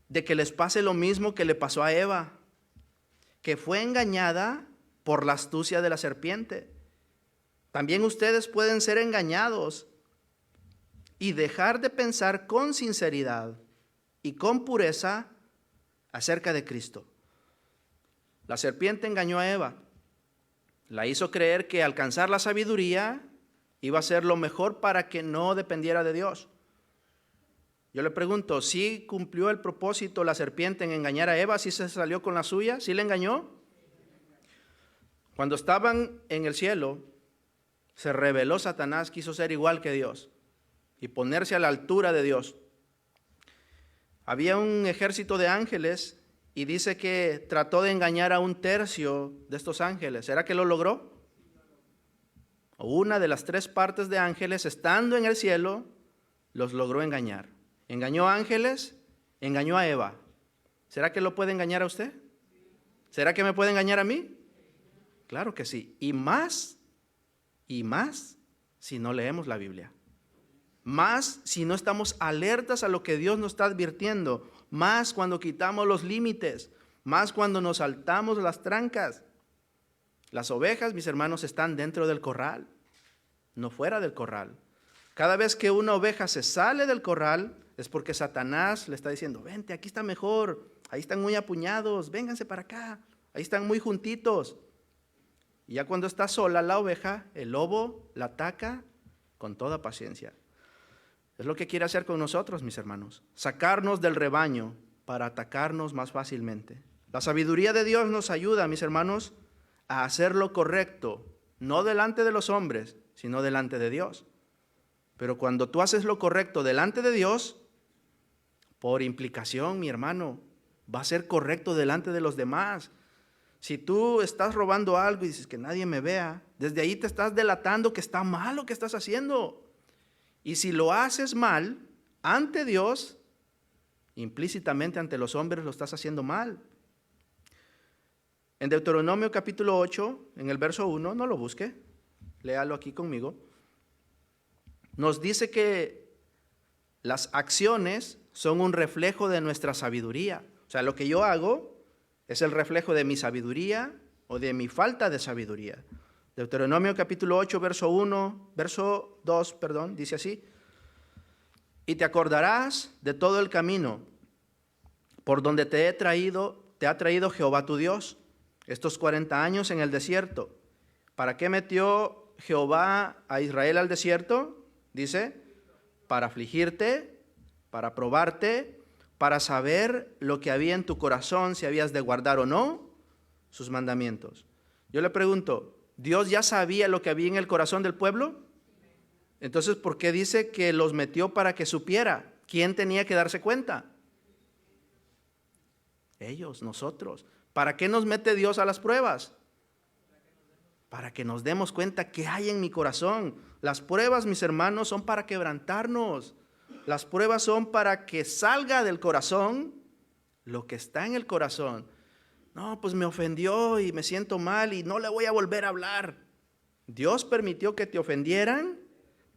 de que les pase lo mismo que le pasó a Eva, que fue engañada por la astucia de la serpiente. También ustedes pueden ser engañados y dejar de pensar con sinceridad y con pureza acerca de Cristo. La serpiente engañó a Eva, la hizo creer que alcanzar la sabiduría iba a hacer lo mejor para que no dependiera de Dios. Yo le pregunto, ¿sí cumplió el propósito la serpiente en engañar a Eva? ¿Sí se salió con la suya? ¿Sí le engañó? Cuando estaban en el cielo, se rebeló Satanás, quiso ser igual que Dios y ponerse a la altura de Dios. Había un ejército de ángeles y dice que trató de engañar a 1/3 de estos ángeles. ¿Será que lo logró? Una de las 3 partes de ángeles, estando en el cielo, los logró engañar. Engañó a ángeles, engañó a Eva. ¿Será que lo puede engañar a usted? ¿Será que me puede engañar a mí? Claro que sí. Y más si no leemos la Biblia. Más si no estamos alertas a lo que Dios nos está advirtiendo. Más cuando quitamos los límites. Más cuando nos saltamos las trancas. Las ovejas, mis hermanos, están dentro del corral, no fuera del corral. Cada vez que una oveja se sale del corral, es porque Satanás le está diciendo, vente, aquí está mejor, ahí están muy apuñados, vénganse para acá, ahí están muy juntitos. Y ya cuando está sola la oveja, el lobo la ataca con toda paciencia. Es lo que quiere hacer con nosotros, mis hermanos, sacarnos del rebaño para atacarnos más fácilmente. La sabiduría de Dios nos ayuda, mis hermanos, a hacer lo correcto, no delante de los hombres, sino delante de Dios. Pero cuando tú haces lo correcto delante de Dios, por implicación, mi hermano, va a ser correcto delante de los demás. Si tú estás robando algo y dices que nadie me vea, desde ahí te estás delatando que está mal lo que estás haciendo. Y si lo haces mal ante Dios, implícitamente ante los hombres lo estás haciendo mal. En Deuteronomio capítulo 8, en el verso 1, no lo busque, léalo aquí conmigo, nos dice que las acciones son un reflejo de nuestra sabiduría. O sea, lo que yo hago es el reflejo de mi sabiduría o de mi falta de sabiduría. Deuteronomio capítulo 8, verso 2, dice así: y te acordarás de todo el camino por donde te ha traído Jehová tu Dios estos 40 años en el desierto. ¿Para qué metió Jehová a Israel al desierto? Dice, para afligirte, para probarte, para saber lo que había en tu corazón, si habías de guardar o no sus mandamientos. Yo le pregunto, ¿Dios ya sabía lo que había en el corazón del pueblo? Entonces, ¿por qué dice que los metió para que supiera? ¿Quién tenía que darse cuenta? Ellos, nosotros. ¿Para qué nos mete Dios a las pruebas? Para que nos demos cuenta qué hay en mi corazón. Las pruebas, mis hermanos, son para quebrantarnos. Las pruebas son para que salga del corazón lo que está en el corazón. No, pues me ofendió y me siento mal y no le voy a volver a hablar. Dios permitió que te ofendieran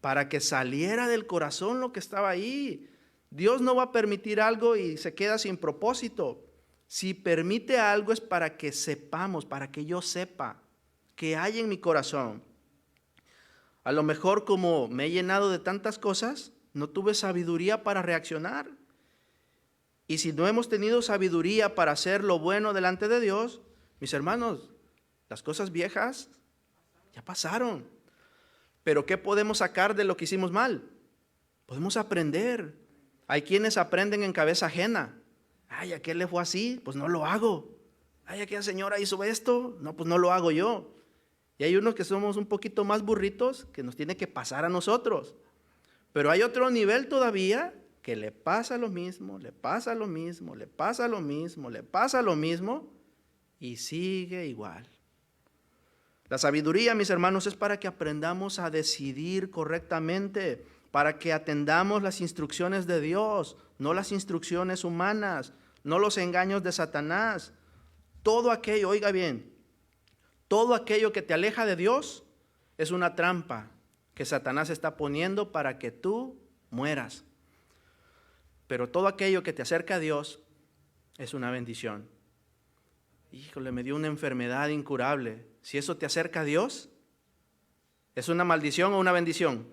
para que saliera del corazón lo que estaba ahí. Dios no va a permitir algo y se queda sin propósito. Si permite algo es para que sepamos, para que yo sepa qué hay en mi corazón. A lo mejor como me he llenado de tantas cosas, no tuve sabiduría para reaccionar. Y si no hemos tenido sabiduría para hacer lo bueno delante de Dios, mis hermanos, las cosas viejas ya pasaron. Pero ¿qué podemos sacar de lo que hicimos mal? Podemos aprender. Hay quienes aprenden en cabeza ajena. Ay, ¿a qué le fue así? Pues no lo hago. Ay, aquella señora hizo esto. No, pues no lo hago yo. Y hay unos que somos un poquito más burritos que nos tiene que pasar a nosotros. Pero hay otro nivel todavía que le pasa lo mismo, le pasa lo mismo, le pasa lo mismo, le pasa lo mismo y sigue igual. La sabiduría, mis hermanos, es para que aprendamos a decidir correctamente, para que atendamos las instrucciones de Dios, no las instrucciones humanas, no los engaños de Satanás. Todo aquello, oiga bien, todo aquello que te aleja de Dios es una trampa que Satanás está poniendo para que tú mueras. Pero todo aquello que te acerca a Dios es una bendición. Híjole, me dio una enfermedad incurable. Si eso te acerca a Dios, ¿es una maldición o una bendición?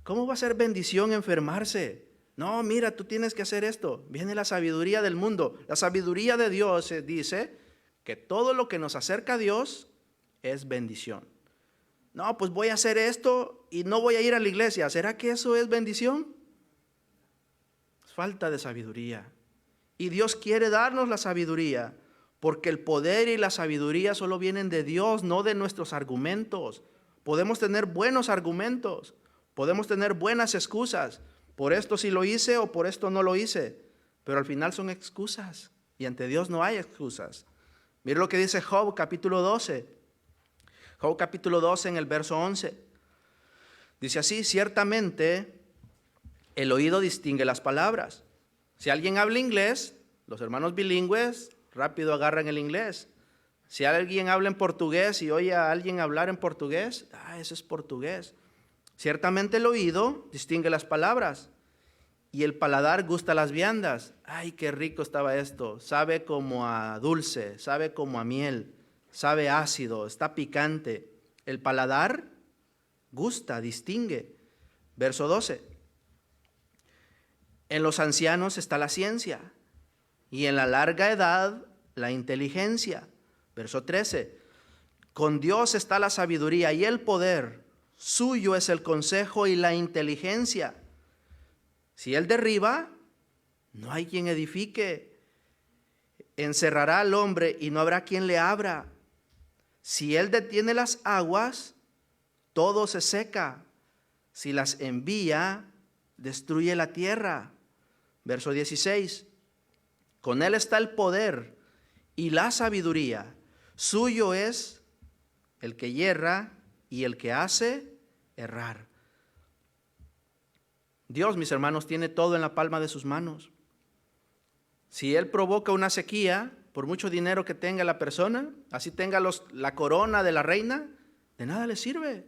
¿Cómo va a ser bendición enfermarse? No, mira, tú tienes que hacer esto. Viene la sabiduría del mundo. La sabiduría de Dios dice que todo lo que nos acerca a Dios es bendición. No, pues voy a hacer esto y no voy a ir a la iglesia. ¿Será que eso es bendición? Falta de sabiduría. Y Dios quiere darnos la sabiduría, porque el poder y la sabiduría solo vienen de Dios, no de nuestros argumentos. Podemos tener buenos argumentos, podemos tener buenas excusas. Por esto sí lo hice o por esto no lo hice. Pero al final son excusas. Y ante Dios no hay excusas. Mire lo que dice Job capítulo 12. Job capítulo 12 en el verso 11. Dice así: ciertamente el oído distingue las palabras. Si alguien habla inglés, los hermanos bilingües rápido agarran el inglés. Si alguien habla en portugués y oye a alguien hablar en portugués, eso es portugués. Ciertamente el oído distingue las palabras y el paladar gusta las viandas. Ay, qué rico estaba esto. Sabe como a dulce, sabe como a miel, sabe ácido, está picante. El paladar gusta, distingue. Verso 12. En los ancianos está la ciencia y en la larga edad la inteligencia. Verso 13. Con Dios está la sabiduría y el poder. Suyo es el consejo y la inteligencia. Si Él derriba, no hay quien edifique. Encerrará al hombre y no habrá quien le abra. Si Él detiene las aguas, todo se seca. Si las envía, destruye la tierra. Verso 16. Con Él está el poder y la sabiduría. Suyo es el que yerra y el que hace errar. Dios, mis hermanos, tiene todo en la palma de sus manos. Si Él provoca una sequía, por mucho dinero que tenga la persona, así tenga la corona de la reina, de nada le sirve.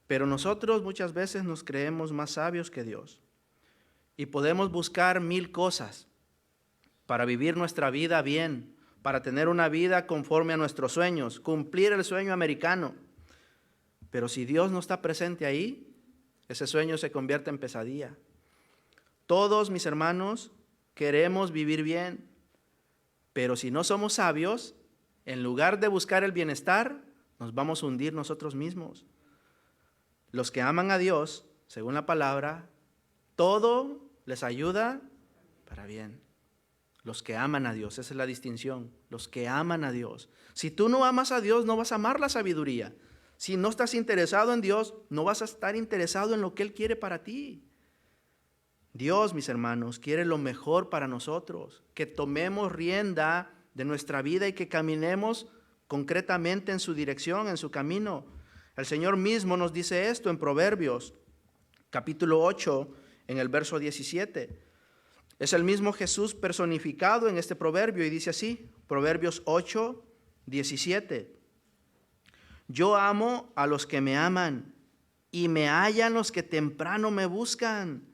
Pero nosotros muchas veces nos creemos más sabios que Dios y podemos buscar 1000 cosas para vivir nuestra vida bien, para tener una vida conforme a nuestros sueños, cumplir el sueño americano. Pero si Dios no está presente ahí, ese sueño se convierte en pesadilla. Todos, mis hermanos, queremos vivir bien, pero si no somos sabios, en lugar de buscar el bienestar, nos vamos a hundir nosotros mismos. Los que aman a Dios, según la palabra, todo les ayuda para bien. Los que aman a Dios, esa es la distinción. Los que aman a Dios. Si tú no amas a Dios, no vas a amar la sabiduría. Si no estás interesado en Dios, no vas a estar interesado en lo que Él quiere para ti. Dios, mis hermanos, quiere lo mejor para nosotros. Que tomemos rienda de nuestra vida y que caminemos concretamente en su dirección, en su camino. El Señor mismo nos dice esto en Proverbios, capítulo 8, en el verso 17. Es el mismo Jesús personificado en este proverbio y dice así, Proverbios 8, 17. Yo amo a los que me aman y me hallan los que temprano me buscan.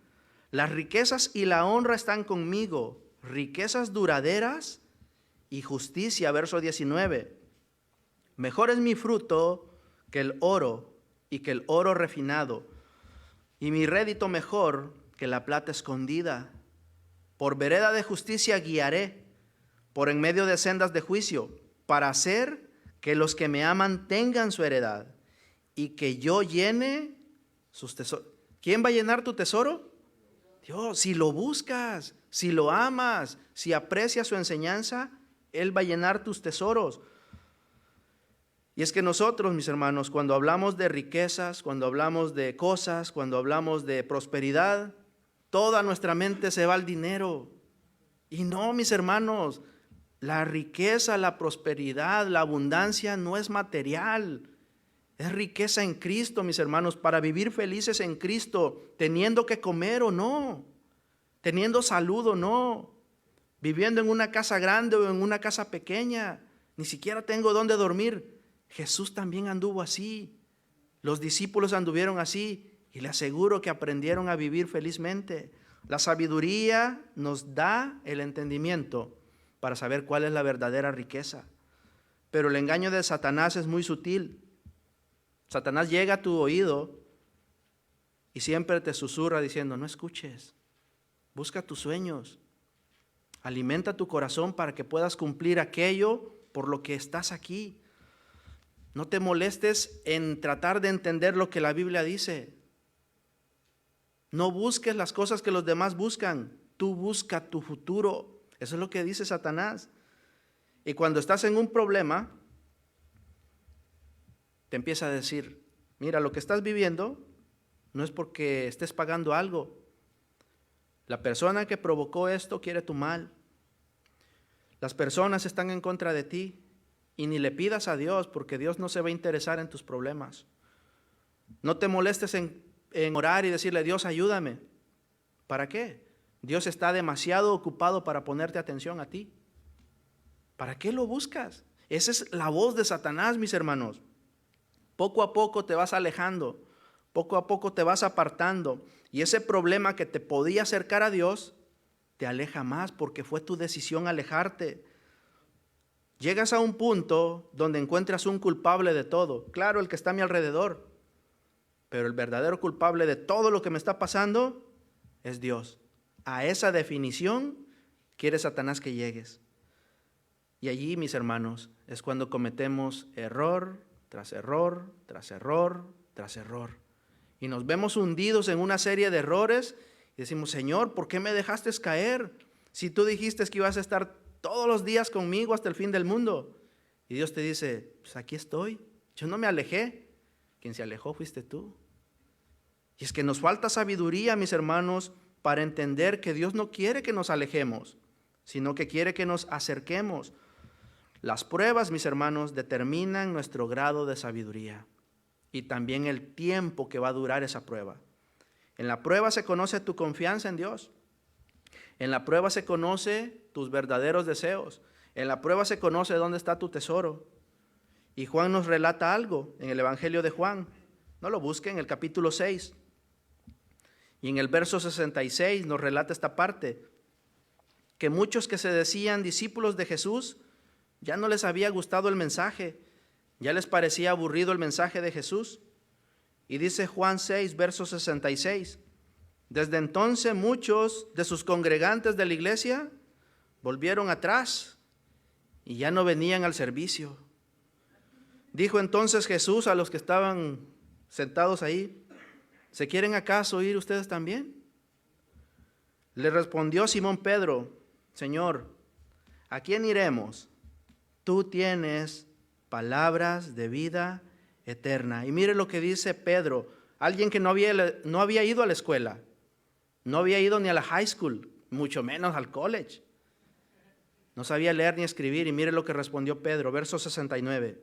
Las riquezas y la honra están conmigo, riquezas duraderas y justicia. Verso 19. Mejor es mi fruto que el oro y que el oro refinado, y mi rédito mejor que la plata escondida. Por vereda de justicia guiaré, por en medio de sendas de juicio, para hacer que los que me aman tengan su heredad y que yo llene sus tesoros. ¿Quién va a llenar tu tesoro? Dios. Si lo buscas, si lo amas, si aprecias su enseñanza, Él va a llenar tus tesoros. Y es que nosotros, mis hermanos, cuando hablamos de riquezas, cuando hablamos de cosas, cuando hablamos de prosperidad, toda nuestra mente se va al dinero. Y no, mis hermanos, la riqueza, la prosperidad, la abundancia no es material. Es riqueza en Cristo, mis hermanos, para vivir felices en Cristo, teniendo que comer o no, teniendo salud o no, viviendo en una casa grande o en una casa pequeña, ni siquiera tengo dónde dormir. Jesús también anduvo así, los discípulos anduvieron así y le aseguro que aprendieron a vivir felizmente. La sabiduría nos da el entendimiento para saber cuál es la verdadera riqueza. Pero el engaño de Satanás es muy sutil. Satanás llega a tu oído y siempre te susurra diciendo, no escuches, busca tus sueños, alimenta tu corazón para que puedas cumplir aquello por lo que estás aquí. No te molestes en tratar de entender lo que la Biblia dice. No busques las cosas que los demás buscan. Tú busca tu futuro. Eso es lo que dice Satanás. Y cuando estás en un problema, te empieza a decir, mira, lo que estás viviendo no es porque estés pagando algo. La persona que provocó esto quiere tu mal. Las personas están en contra de ti. Y ni le pidas a Dios, porque Dios no se va a interesar en tus problemas. No te molestes en orar y decirle, Dios, ayúdame. ¿Para qué? Dios está demasiado ocupado para ponerte atención a ti. ¿Para qué lo buscas? Esa es la voz de Satanás, mis hermanos. Poco a poco te vas alejando, poco a poco te vas apartando, y ese problema que te podía acercar a Dios, te aleja más porque fue tu decisión alejarte. Llegas a un punto donde encuentras un culpable de todo. Claro, el que está a mi alrededor, pero el verdadero culpable de todo lo que me está pasando es Dios. A esa definición quiere Satanás que llegues. Y allí, mis hermanos, es cuando cometemos error tras error, tras error, tras error. Y nos vemos hundidos en una serie de errores y decimos, Señor, ¿por qué me dejaste caer? Si tú dijiste que ibas a estar todos los días conmigo hasta el fin del mundo. Y Dios te dice, pues aquí estoy, yo no me alejé. Quien se alejó fuiste tú. Y es que nos falta sabiduría, mis hermanos, para entender que Dios no quiere que nos alejemos, sino que quiere que nos acerquemos. Las pruebas, mis hermanos, determinan nuestro grado de sabiduría y también el tiempo que va a durar esa prueba. En la prueba se conoce tu confianza en Dios. En la prueba se conoce tus verdaderos deseos. En la prueba se conoce dónde está tu tesoro. Y Juan nos relata algo en el Evangelio de Juan. No lo busquen, en el capítulo 6. Y en el verso 66 nos relata esta parte, que muchos que se decían discípulos de Jesús, ya no les había gustado el mensaje, ya les parecía aburrido el mensaje de Jesús. Y dice Juan 6, verso 66, desde entonces muchos de sus congregantes de la iglesia volvieron atrás y ya no venían al servicio. Dijo entonces Jesús a los que estaban sentados ahí, ¿se quieren acaso ir ustedes también? Le respondió Simón Pedro, Señor, ¿a quién iremos? Tú tienes palabras de vida eterna. Y mire lo que dice Pedro, alguien que no había ido a la escuela, no había ido ni a la high school, mucho menos al college. No sabía leer ni escribir. Y mire lo que respondió Pedro, verso 69.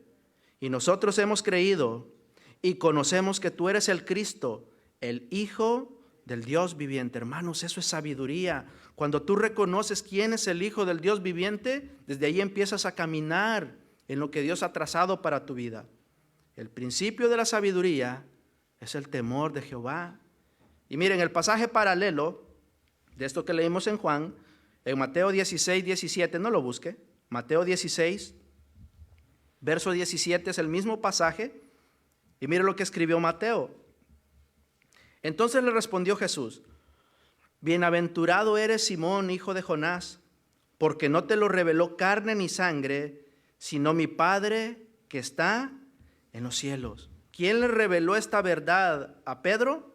Y nosotros hemos creído y conocemos que tú eres el Cristo, el Hijo del Dios viviente. Hermanos, eso es sabiduría. Cuando tú reconoces quién es el Hijo del Dios viviente, desde ahí empiezas a caminar en lo que Dios ha trazado para tu vida. El principio de la sabiduría es el temor de Jehová. Y miren, el pasaje paralelo de esto que leímos en Juan, en Mateo 16, 17, no lo busque. Mateo 16, verso 17 es el mismo pasaje. Y mire lo que escribió Mateo. Entonces le respondió Jesús, bienaventurado eres Simón, hijo de Jonás, porque no te lo reveló carne ni sangre, sino mi Padre que está en los cielos. ¿Quién le reveló esta verdad a Pedro?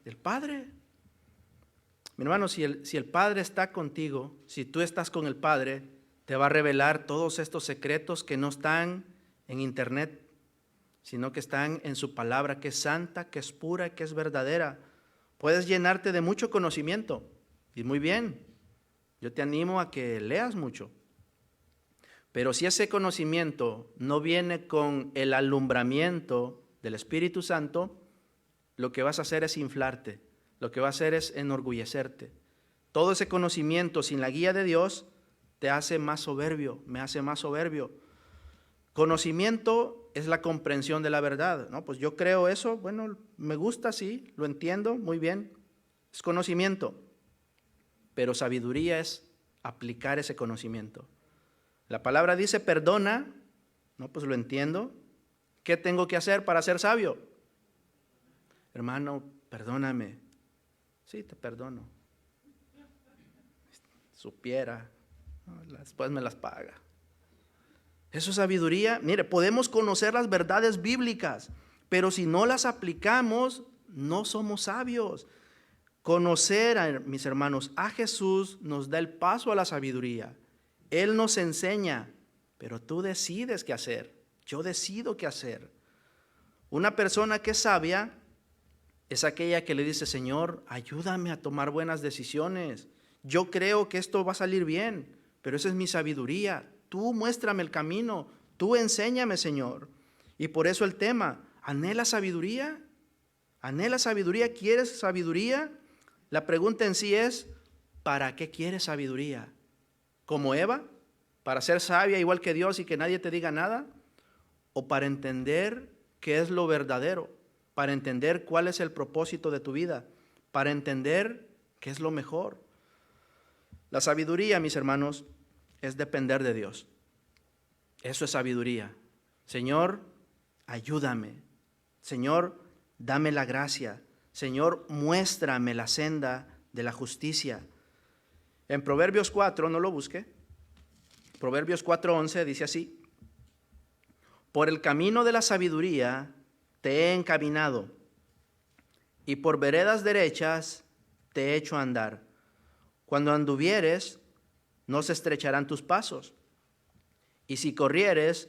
El Padre. Mi hermano, si el Padre está contigo, si tú estás con el Padre, te va a revelar todos estos secretos que no están en internet, sino que están en su palabra, que es santa, que es pura y que es verdadera. Puedes llenarte de mucho conocimiento, y muy bien, yo te animo a que leas mucho. Pero si ese conocimiento no viene con el alumbramiento del Espíritu Santo, lo que vas a hacer es inflarte, lo que vas a hacer es enorgullecerte. Todo ese conocimiento sin la guía de Dios te hace más soberbio, me hace más soberbio. Conocimiento es la comprensión de la verdad, ¿no? Pues yo creo eso, bueno, me gusta, sí, lo entiendo, muy bien, es conocimiento. Pero sabiduría es aplicar ese conocimiento. La palabra dice perdona, no, pues lo entiendo. ¿Qué tengo que hacer para ser sabio? Hermano, perdóname. Sí, te perdono. Supiera, ¿no? Después me las paga. Eso es sabiduría. Mire, podemos conocer las verdades bíblicas, pero si no las aplicamos, no somos sabios. Conocer, mis hermanos, a Jesús nos da el paso a la sabiduría. Él nos enseña, pero tú decides qué hacer. Yo decido qué hacer. Una persona que es sabia es aquella que le dice: Señor, ayúdame a tomar buenas decisiones. Yo creo que esto va a salir bien, pero esa es mi sabiduría. Tú muéstrame el camino, tú enséñame, Señor. Y por eso el tema, ¿anhela sabiduría? ¿Anhela sabiduría? ¿Quieres sabiduría? La pregunta en sí es, ¿para qué quieres sabiduría? ¿Como Eva? ¿Para ser sabia igual que Dios y que nadie te diga nada? ¿O para entender qué es lo verdadero? ¿Para entender cuál es el propósito de tu vida? ¿Para entender qué es lo mejor? La sabiduría, mis hermanos, es depender de Dios. Eso es sabiduría. Señor, ayúdame. Señor, dame la gracia. Señor, muéstrame la senda de la justicia. En Proverbios 4, no lo busque, Proverbios 4:11 dice así: por el camino de la sabiduría te he encaminado, y por veredas derechas te he hecho andar. Cuando anduvieres, no se estrecharán tus pasos, y si corrieres,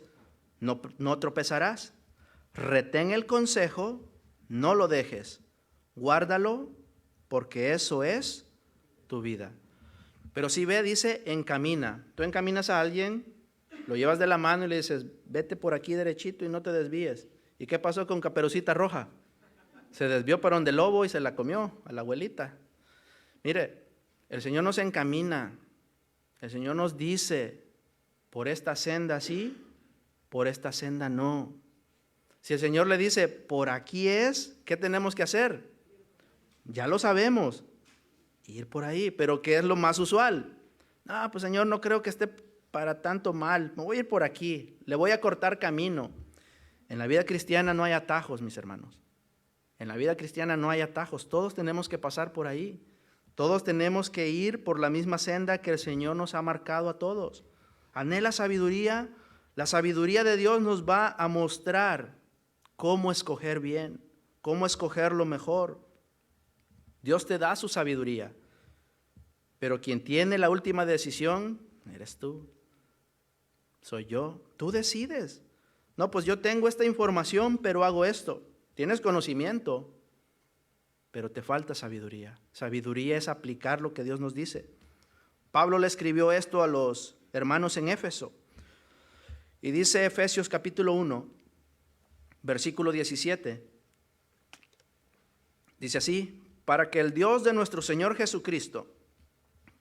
no tropezarás. Retén el consejo, no lo dejes, guárdalo, porque eso es tu vida. Pero si ve, dice encamina. Tú encaminas a alguien, lo llevas de la mano y le dices: vete por aquí derechito y no te desvíes. ¿Y qué pasó con Caperucita Roja? Se desvió para donde el lobo y se la comió a la abuelita. Mire, el Señor nos encamina. El Señor nos dice: por esta senda sí, por esta senda no. Si el Señor le dice: por aquí es, ¿qué tenemos que hacer? Ya lo sabemos, ir por ahí. Pero ¿qué es lo más usual? No, pues Señor, no creo que esté para tanto mal, me voy a ir por aquí, le voy a cortar camino. En la vida cristiana no hay atajos, mis hermanos. En la vida cristiana no hay atajos, todos tenemos que pasar por ahí. Todos tenemos que ir por la misma senda que el Señor nos ha marcado a todos. Anhela sabiduría. La sabiduría de Dios nos va a mostrar cómo escoger bien, cómo escoger lo mejor. Dios te da su sabiduría, pero quien tiene la última decisión eres tú, soy yo. Tú decides. No, pues yo tengo esta información, pero hago esto. Tienes conocimiento, pero te falta sabiduría. Sabiduría es aplicar lo que Dios nos dice. Pablo le escribió esto a los hermanos en Éfeso. Y dice Efesios capítulo 1, versículo 17. Dice así: para que el Dios de nuestro Señor Jesucristo,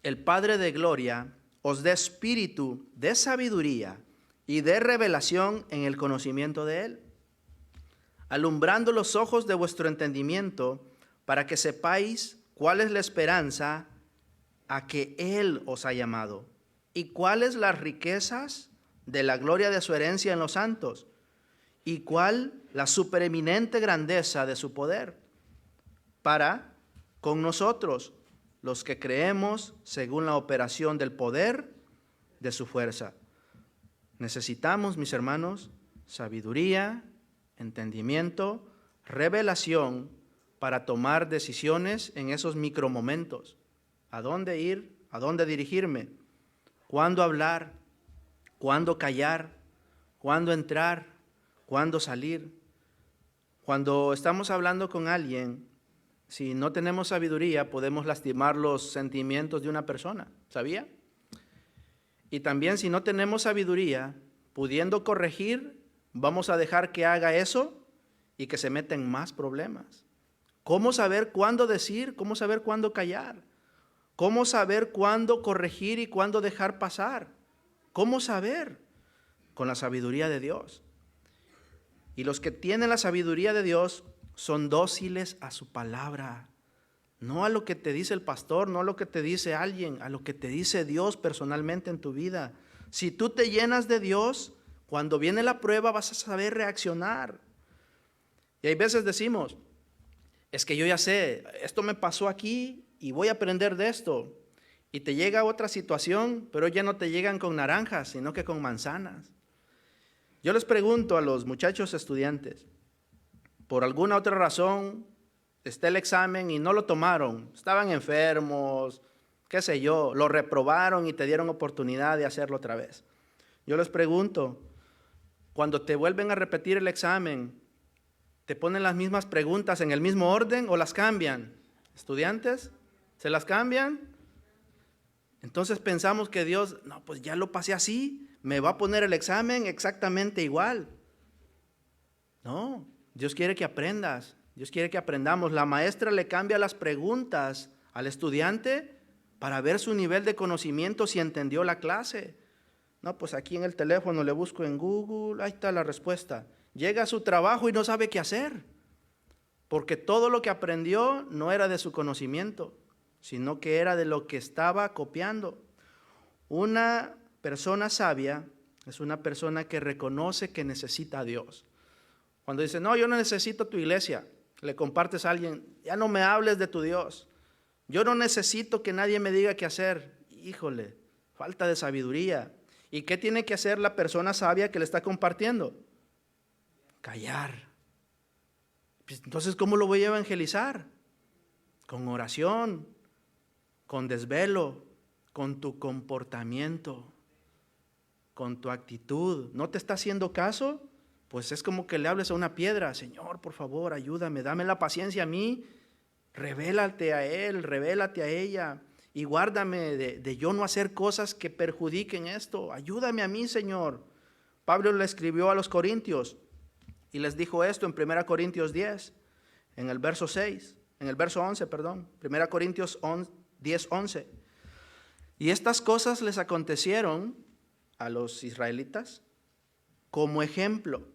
el Padre de gloria, os dé espíritu de sabiduría y de revelación en el conocimiento de Él, alumbrando los ojos de vuestro entendimiento, para que sepáis cuál es la esperanza a que Él os ha llamado, y cuáles las riquezas de la gloria de su herencia en los santos, y cuál la supereminente grandeza de su poder, para con nosotros, los que creemos según la operación del poder de su fuerza. Necesitamos, mis hermanos, sabiduría, entendimiento, revelación para tomar decisiones en esos micromomentos. ¿A dónde ir? ¿A dónde dirigirme? ¿Cuándo hablar? ¿Cuándo callar? ¿Cuándo entrar? ¿Cuándo salir? Cuando estamos hablando con alguien, si no tenemos sabiduría, podemos lastimar los sentimientos de una persona. ¿Sabía? Y también si no tenemos sabiduría, pudiendo corregir, vamos a dejar que haga eso y que se meta en más problemas. ¿Cómo saber cuándo decir? ¿Cómo saber cuándo callar? ¿Cómo saber cuándo corregir y cuándo dejar pasar? ¿Cómo saber? Con la sabiduría de Dios. Y los que tienen la sabiduría de Dios son dóciles a su palabra. No a lo que te dice el pastor, no a lo que te dice alguien, a lo que te dice Dios personalmente en tu vida. Si tú te llenas de Dios, cuando viene la prueba vas a saber reaccionar. Y hay veces decimos: es que yo ya sé, esto me pasó aquí y voy a aprender de esto. Y te llega otra situación, pero ya no te llegan con naranjas, sino que con manzanas. Yo les pregunto a los muchachos estudiantes, por alguna otra razón está el examen y no lo tomaron, estaban enfermos, qué sé yo, lo reprobaron y te dieron oportunidad de hacerlo otra vez. Yo les pregunto, cuando te vuelven a repetir el examen, ¿te ponen las mismas preguntas en el mismo orden o las cambian? ¿Estudiantes? ¿Se las cambian? Entonces pensamos que Dios, no, pues ya lo pasé así, me va a poner el examen exactamente igual. No, Dios quiere que aprendas, Dios quiere que aprendamos. La maestra le cambia las preguntas al estudiante para ver su nivel de conocimiento, si entendió la clase. No, pues aquí en el teléfono le busco en Google, ahí está la respuesta. Llega a su trabajo y no sabe qué hacer, porque todo lo que aprendió no era de su conocimiento, sino que era de lo que estaba copiando. Una persona sabia es una persona que reconoce que necesita a Dios. Cuando dice, no, yo no necesito tu iglesia, le compartes a alguien, ya no me hables de tu Dios. Yo no necesito que nadie me diga qué hacer. Híjole, falta de sabiduría. ¿Y qué tiene que hacer la persona sabia que le está compartiendo? Callar. Entonces, ¿cómo lo voy a evangelizar? Con oración, con desvelo, con tu comportamiento, con tu actitud. ¿No te está haciendo caso? Pues es como que le hables a una piedra. Señor, por favor, ayúdame, dame la paciencia a mí. Revélate a él, revélate a ella. Y guárdame de yo no hacer cosas que perjudiquen esto. Ayúdame a mí, Señor. Pablo le escribió a los corintios y les dijo esto en 1 Corintios 10, en el verso 6, en el verso 11, perdón. 1 Corintios 10, 11. Y estas cosas les acontecieron a los israelitas como ejemplo,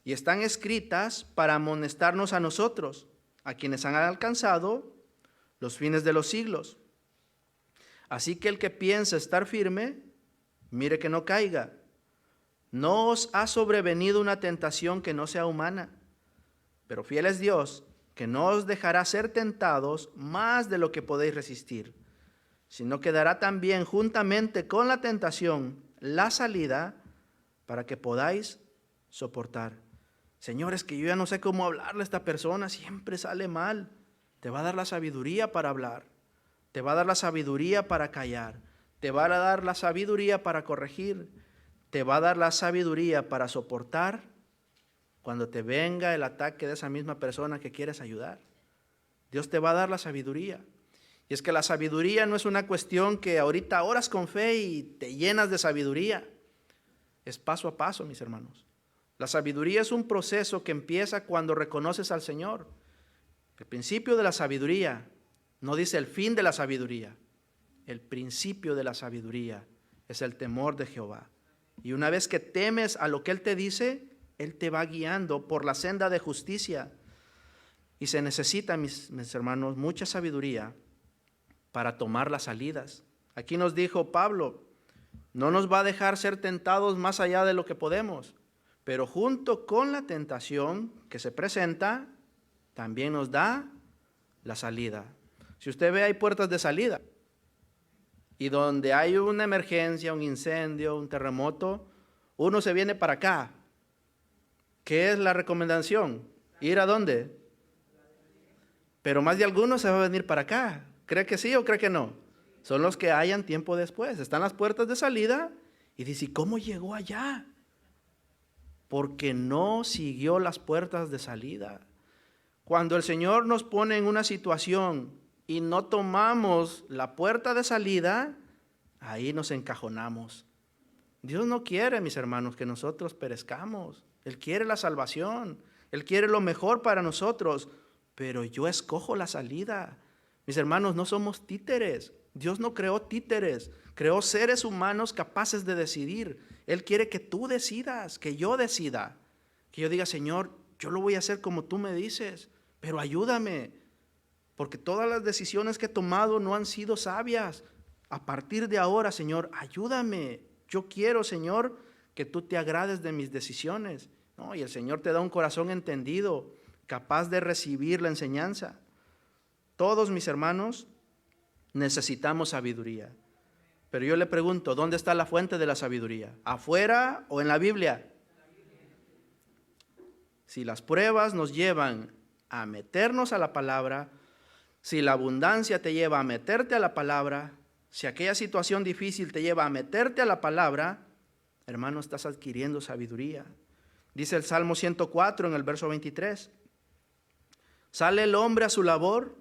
y están escritas para amonestarnos a nosotros, a quienes han alcanzado los fines de los siglos. Así que el que piensa estar firme, mire que no caiga. No os ha sobrevenido una tentación que no sea humana, pero fiel es Dios, que no os dejará ser tentados más de lo que podéis resistir, sino que dará también juntamente con la tentación la salida para que podáis soportar. Señor, es que yo ya no sé cómo hablarle a esta persona, siempre sale mal. Te va a dar la sabiduría para hablar, te va a dar la sabiduría para callar, te va a dar la sabiduría para corregir, te va a dar la sabiduría para soportar cuando te venga el ataque de esa misma persona que quieres ayudar. Dios te va a dar la sabiduría. Y es que la sabiduría no es una cuestión que ahorita oras con fe y te llenas de sabiduría. Es paso a paso, mis hermanos. La sabiduría es un proceso que empieza cuando reconoces al Señor. El principio de la sabiduría no dice el fin de la sabiduría. El principio de la sabiduría es el temor de Jehová. Y una vez que temes a lo que Él te dice, Él te va guiando por la senda de justicia. Y se necesita, mis hermanos, mucha sabiduría para tomar las salidas. Aquí nos dijo Pablo, no nos va a dejar ser tentados más allá de lo que podemos, pero junto con la tentación que se presenta, también nos da la salida. Si usted ve, hay puertas de salida. Y donde hay una emergencia, un incendio, un terremoto, uno se viene para acá. ¿Qué es la recomendación? ¿Ir a dónde? Pero más de algunos se va a venir para acá. ¿Cree que sí o cree que no? Son los que hayan tiempo después. Están las puertas de salida y dice, ¿y cómo llegó allá? Porque no siguió las puertas de salida. Cuando el Señor nos pone en una situación y no tomamos la puerta de salida, ahí nos encajonamos. Dios no quiere, mis hermanos, que nosotros perezcamos. Él quiere la salvación, Él quiere lo mejor para nosotros, pero yo escojo la salida. Mis hermanos, no somos títeres. Dios no creó títeres, creó seres humanos capaces de decidir. Él quiere que tú decidas, que yo decida, que yo diga, Señor, yo lo voy a hacer como tú me dices, pero ayúdame, porque todas las decisiones que he tomado no han sido sabias. A partir de ahora, Señor, ayúdame. Yo quiero, Señor, que tú te agrades de mis decisiones. No, y el Señor te da un corazón entendido, capaz de recibir la enseñanza. Todos, mis hermanos, necesitamos sabiduría. Pero yo le pregunto, ¿dónde está la fuente de la sabiduría? ¿Afuera o en la Biblia? Si las pruebas nos llevan a meternos a la palabra, si la abundancia te lleva a meterte a la palabra, si aquella situación difícil te lleva a meterte a la palabra, hermano, estás adquiriendo sabiduría. Dice el Salmo 104 en el verso 23. Sale el hombre a su labor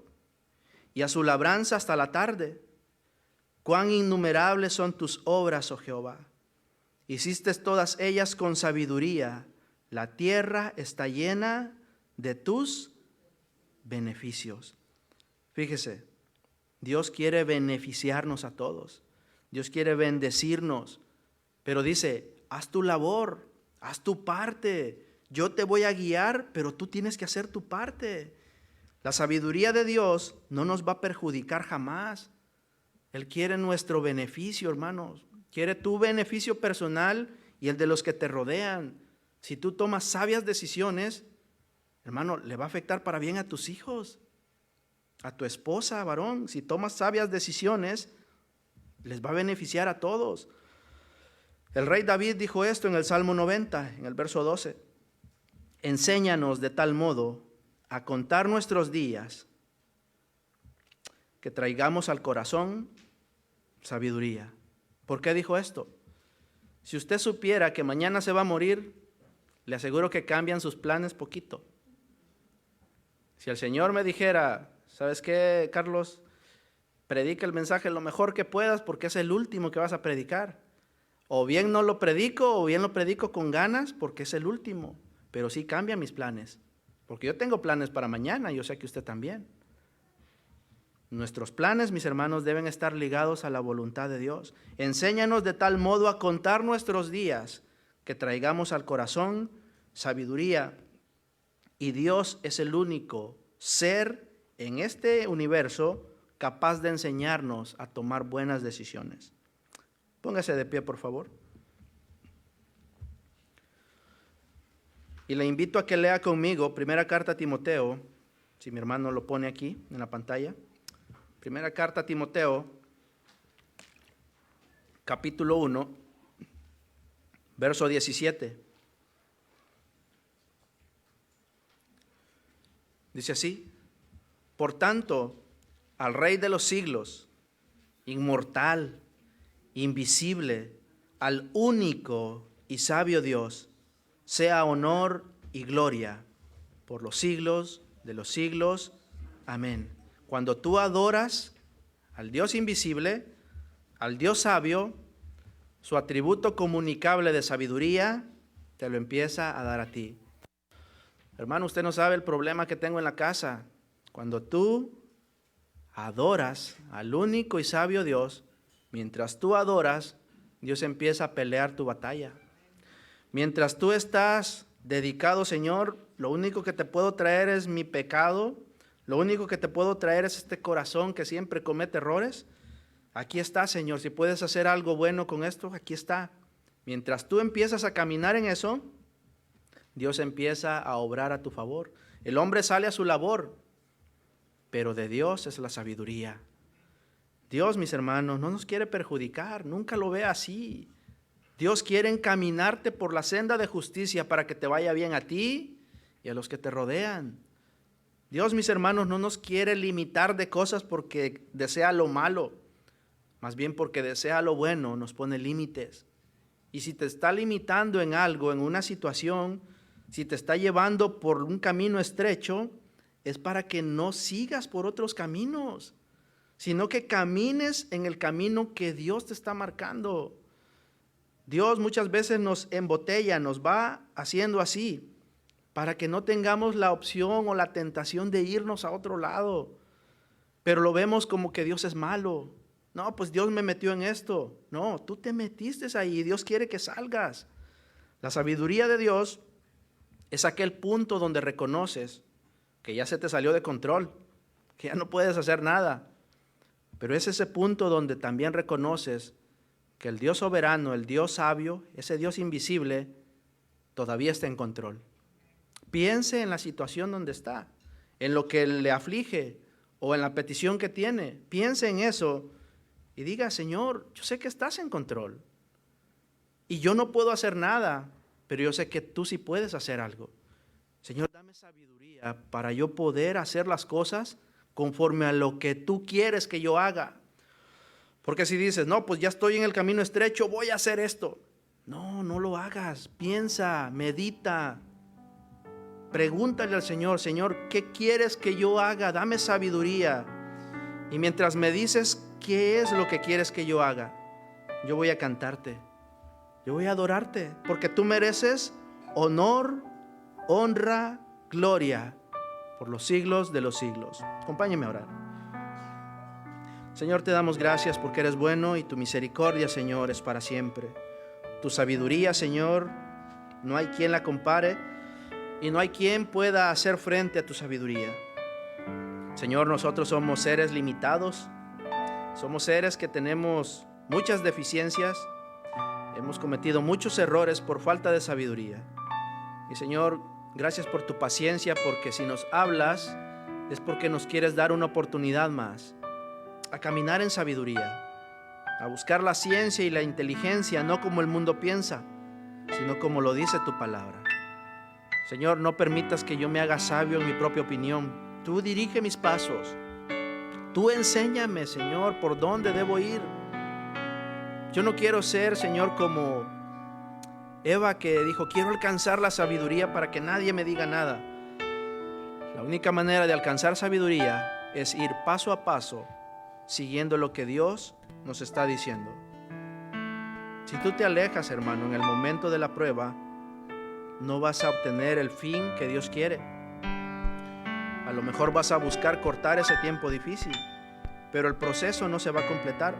y a su labranza hasta la tarde. Cuán innumerables son tus obras, oh Jehová. Hiciste todas ellas con sabiduría. La tierra está llena de tus beneficios. Fíjese, Dios quiere beneficiarnos a todos. Dios quiere bendecirnos. Pero dice, haz tu labor, haz tu parte. Yo te voy a guiar, pero tú tienes que hacer tu parte. La sabiduría de Dios no nos va a perjudicar jamás. Él quiere nuestro beneficio, hermanos. Quiere tu beneficio personal y el de los que te rodean. Si tú tomas sabias decisiones, hermano, le va a afectar para bien a tus hijos, a tu esposa, varón. Si tomas sabias decisiones, les va a beneficiar a todos. El rey David dijo esto en el Salmo 90, en el verso 12. Enséñanos de tal modo a contar nuestros días que traigamos al corazón sabiduría. ¿Por qué dijo esto? Si usted supiera que mañana se va a morir, le aseguro que cambian sus planes poquito. Si el Señor me dijera, ¿sabes qué, Carlos? Predica el mensaje lo mejor que puedas porque es el último que vas a predicar. O bien no lo predico, o bien lo predico con ganas porque es el último. Pero sí cambia mis planes. Porque yo tengo planes para mañana, yo sé que usted también. Nuestros planes, mis hermanos, deben estar ligados a la voluntad de Dios. Enséñanos de tal modo a contar nuestros días que traigamos al corazón sabiduría. Y Dios es el único ser en este universo capaz de enseñarnos a tomar buenas decisiones. Póngase de pie, por favor. Y le invito a que lea conmigo primera carta a Timoteo, si mi hermano lo pone aquí en la pantalla. Primera carta a Timoteo, capítulo 1, verso 17. Dice así: por tanto, al Rey de los siglos, inmortal, invisible, al único y sabio Dios, sea honor y gloria por los siglos de los siglos. Amén. Cuando tú adoras al Dios invisible, al Dios sabio, su atributo comunicable de sabiduría te lo empieza a dar a ti. Hermano, usted no sabe el problema que tengo en la casa. Cuando tú adoras al único y sabio Dios, mientras tú adoras, Dios empieza a pelear tu batalla. Mientras tú estás dedicado, Señor, lo único que te puedo traer es mi pecado. Lo único que te puedo traer es este corazón que siempre comete errores. Aquí está, Señor. Si puedes hacer algo bueno con esto, aquí está. Mientras tú empiezas a caminar en eso, Dios empieza a obrar a tu favor. El hombre sale a su labor, pero de Dios es la sabiduría. Dios, mis hermanos, no nos quiere perjudicar. Nunca lo vea así. Dios quiere encaminarte por la senda de justicia para que te vaya bien a ti y a los que te rodean. Dios, mis hermanos, no nos quiere limitar de cosas porque desea lo malo, más bien porque desea lo bueno, nos pone límites. Y si te está limitando en algo, en una situación, si te está llevando por un camino estrecho, es para que no sigas por otros caminos, sino que camines en el camino que Dios te está marcando. Dios muchas veces nos embotella, nos va haciendo así, para que no tengamos la opción o la tentación de irnos a otro lado. Pero lo vemos como que Dios es malo. No, pues Dios me metió en esto. No, tú te metiste ahí y Dios quiere que salgas. La sabiduría de Dios es aquel punto donde reconoces que ya se te salió de control, que ya no puedes hacer nada. Pero es ese punto donde también reconoces que el Dios soberano, el Dios sabio, ese Dios invisible, todavía está en control. Piense en la situación donde está, en lo que le aflige o en la petición que tiene. Piense en eso y diga: Señor, yo sé que estás en control y yo no puedo hacer nada, pero yo sé que tú sí puedes hacer algo. Señor, dame sabiduría para yo poder hacer las cosas conforme a lo que tú quieres que yo haga. Porque si dices, no, pues ya estoy en el camino estrecho, voy a hacer esto. No, no lo hagas. Piensa, medita. Pregúntale al Señor, Señor, ¿qué quieres que yo haga? Dame sabiduría. Y mientras me dices qué es lo que quieres que yo haga, yo voy a cantarte. Yo voy a adorarte, porque tú mereces honor, honra, gloria por los siglos de los siglos. Acompáñame a orar. Señor, te damos gracias porque eres bueno y tu misericordia, Señor, es para siempre. Tu sabiduría, Señor, no hay quien la compare y no hay quien pueda hacer frente a tu sabiduría. Señor, nosotros somos seres limitados, somos seres que tenemos muchas deficiencias, hemos cometido muchos errores por falta de sabiduría. Y Señor, gracias por tu paciencia, porque si nos hablas es porque nos quieres dar una oportunidad más a caminar en sabiduría, a buscar la ciencia y la inteligencia, no como el mundo piensa, sino como lo dice tu palabra. Señor, no permitas que yo me haga sabio en mi propia opinión. Tú dirige mis pasos. Tú enséñame, Señor, por dónde debo ir. Yo no quiero ser, Señor, como Eva, que dijo, quiero alcanzar la sabiduría para que nadie me diga nada. La única manera de alcanzar sabiduría es ir paso a paso, siguiendo lo que Dios nos está diciendo. Si tú te alejas, hermano, en el momento de la prueba, no vas a obtener el fin que Dios quiere. A lo mejor vas a buscar cortar ese tiempo difícil, pero el proceso no se va a completar.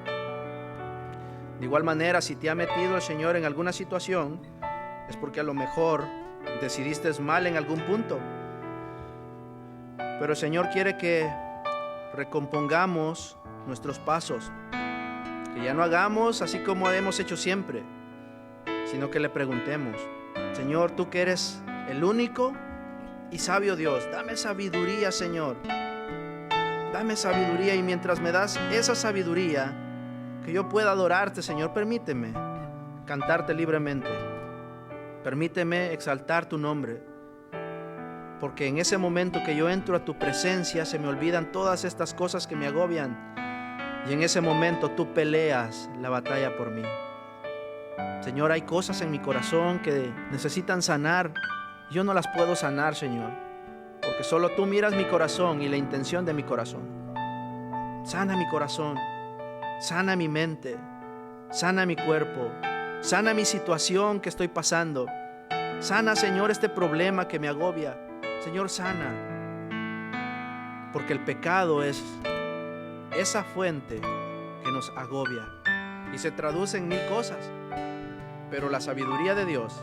De igual manera, si te ha metido el Señor en alguna situación, es porque a lo mejor decidiste mal en algún punto. Pero el Señor quiere que recompongamos nuestros pasos, que ya no hagamos así como hemos hecho siempre, sino que le preguntemos, Señor, tú que eres el único y sabio Dios, dame sabiduría, Señor, dame sabiduría, y mientras me das esa sabiduría, que yo pueda adorarte, Señor, permíteme cantarte libremente, permíteme exaltar tu nombre, porque en ese momento que yo entro a tu presencia se me olvidan todas estas cosas que me agobian, y en ese momento tú peleas la batalla por mí. Señor, hay cosas en mi corazón que necesitan sanar, yo no las puedo sanar, Señor, porque solo tú miras mi corazón y la intención de mi corazón. Sana mi corazón, sana mi mente, sana mi cuerpo, sana mi situación que estoy pasando. Sana, Señor, este problema que me agobia. Señor, sana, porque el pecado es esa fuente que nos agobia y se traduce en mil cosas. Pero la sabiduría de Dios,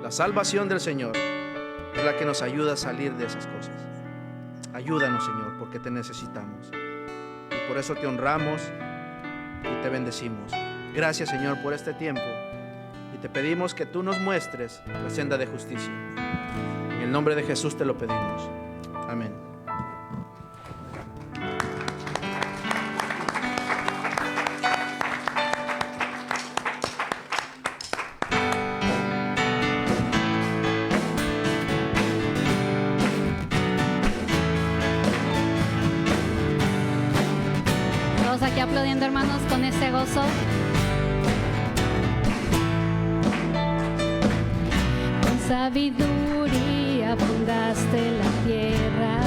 la salvación del Señor, es la que nos ayuda a salir de esas cosas. Ayúdanos, Señor, porque te necesitamos. Y por eso te honramos y te bendecimos. Gracias, Señor, por este tiempo. Y te pedimos que tú nos muestres la senda de justicia. En el nombre de Jesús te lo pedimos. Amén. Todos aquí aplaudiendo, hermanos, con ese gozo. Con sabiduría fundaste la tierra,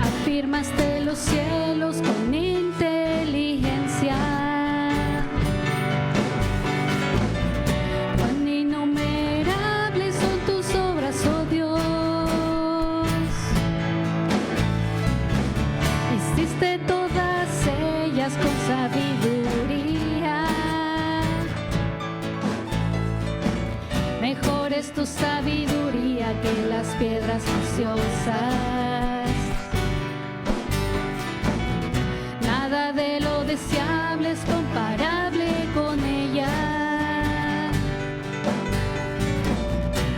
afirmaste los cielos con inteligencia. Cuán innumerables son tus obras, oh Dios. Hiciste todas ellas con sabiduría. Mejor es tu sabiduría que las piedras preciosas. Nada de lo deseable es comparable con ella.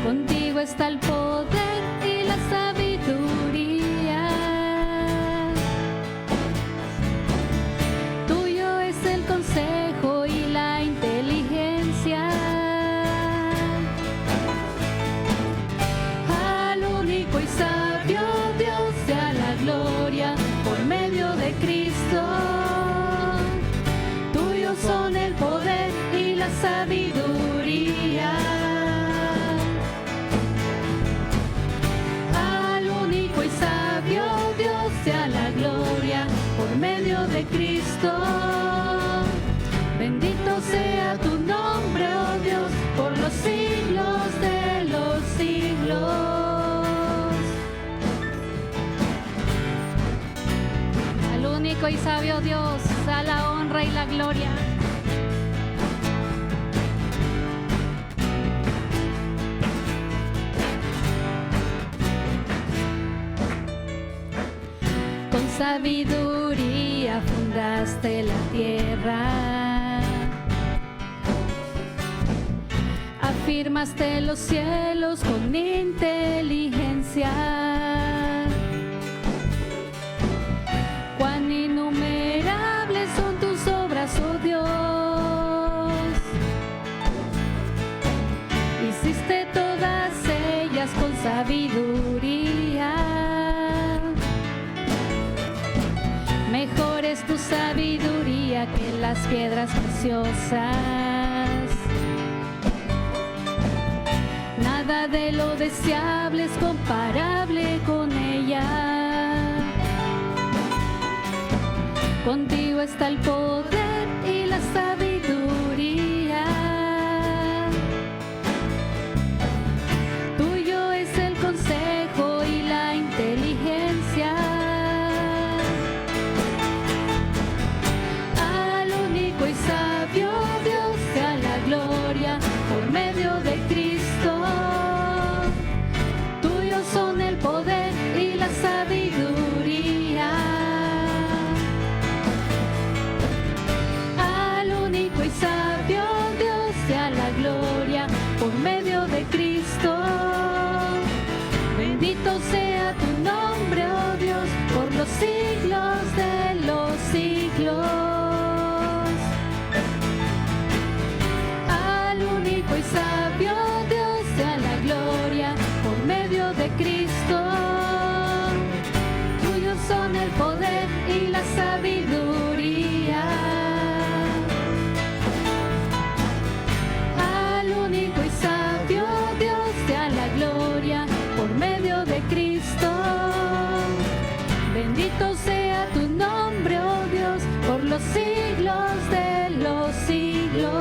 Contigo está el poder y la sabiduría. Tuyo es el consejo y la inteligencia. sabiduría. Al único y sabio Dios sea la gloria por medio de Cristo. Bendito sea tu nombre, oh Dios, por los siglos de los siglos. Al único y sabio Dios, a la honra y la gloria. Con sabiduría fundaste la tierra, afirmaste los cielos con inteligencia. Cuán innumerables son tus obras, oh Dios. Hiciste todas ellas con sabiduría. Mejor es tu sabiduría que las piedras preciosas. Nada de lo deseable es comparable con ella. Contigo está el poder y la sabiduría. Tuyo es el consejo y la inteligencia. Al único y sabio Dios sea la gloria por medio de Cristo. Tuyos son el poder y la sabiduría. Al único y sabio Dios sea la gloria por medio de Cristo. Bendito sea tu nombre, oh Dios, por los siglos de los siglos. Al único y sabio Dios sea la gloria por medio de Cristo. Tuyos son el poder y la sabiduría. Al único y sabio Dios sea la gloria por medio de Cristo. Bendito sea tu nombre, oh Dios, por los siglos de los siglos.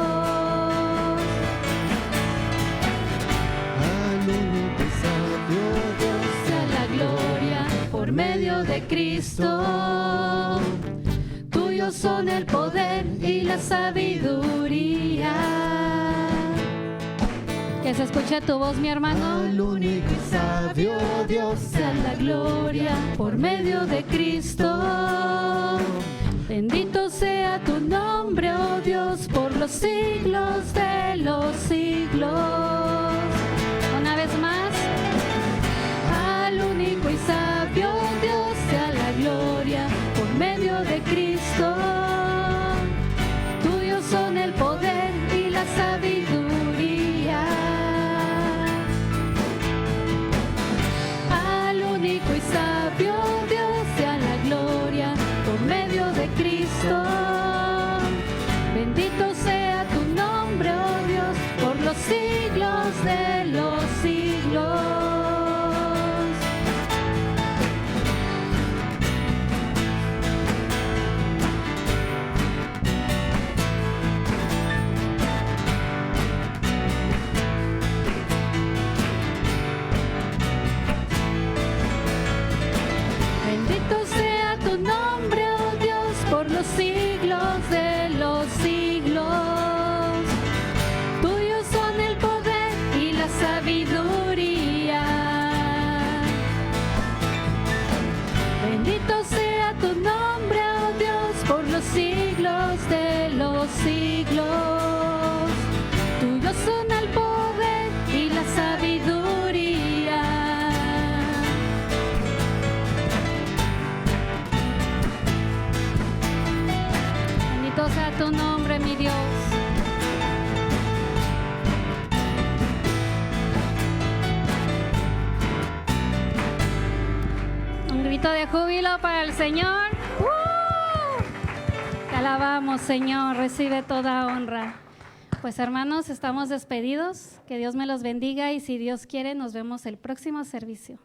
Al único y sabio Dios Sea la gloria por medio de Cristo. Tuyos son el poder y la sabiduría. Que se escuche tu voz, mi hermano. Al único y sabio Dios Sea la gloria por medio de Cristo. Bendito sea tu nombre, oh Dios, por los siglos de los siglos. Una vez más. Al único y sabio Dios sea la gloria por medio de Cristo. Tuyos son el poder y la sabiduría. Al único y sabio Dios sea la gloria por medio de Cristo. Bendito sea tu nombre, oh Dios, por los siglos de los siglos. Bendito sea tu nombre, oh Dios, por los siglos de los siglos. Tuyos son el poder y la sabiduría. Bendito sea tu nombre, oh Dios, por los siglos de los siglos. Tuyos son el poder y la sabiduría. Bendito sea tu nombre, mi Dios. Un grito de júbilo para el Señor. Te alabamos, Señor. Recibe toda honra. Pues hermanos, estamos despedidos. Que Dios me los bendiga y si Dios quiere, nos vemos el próximo servicio.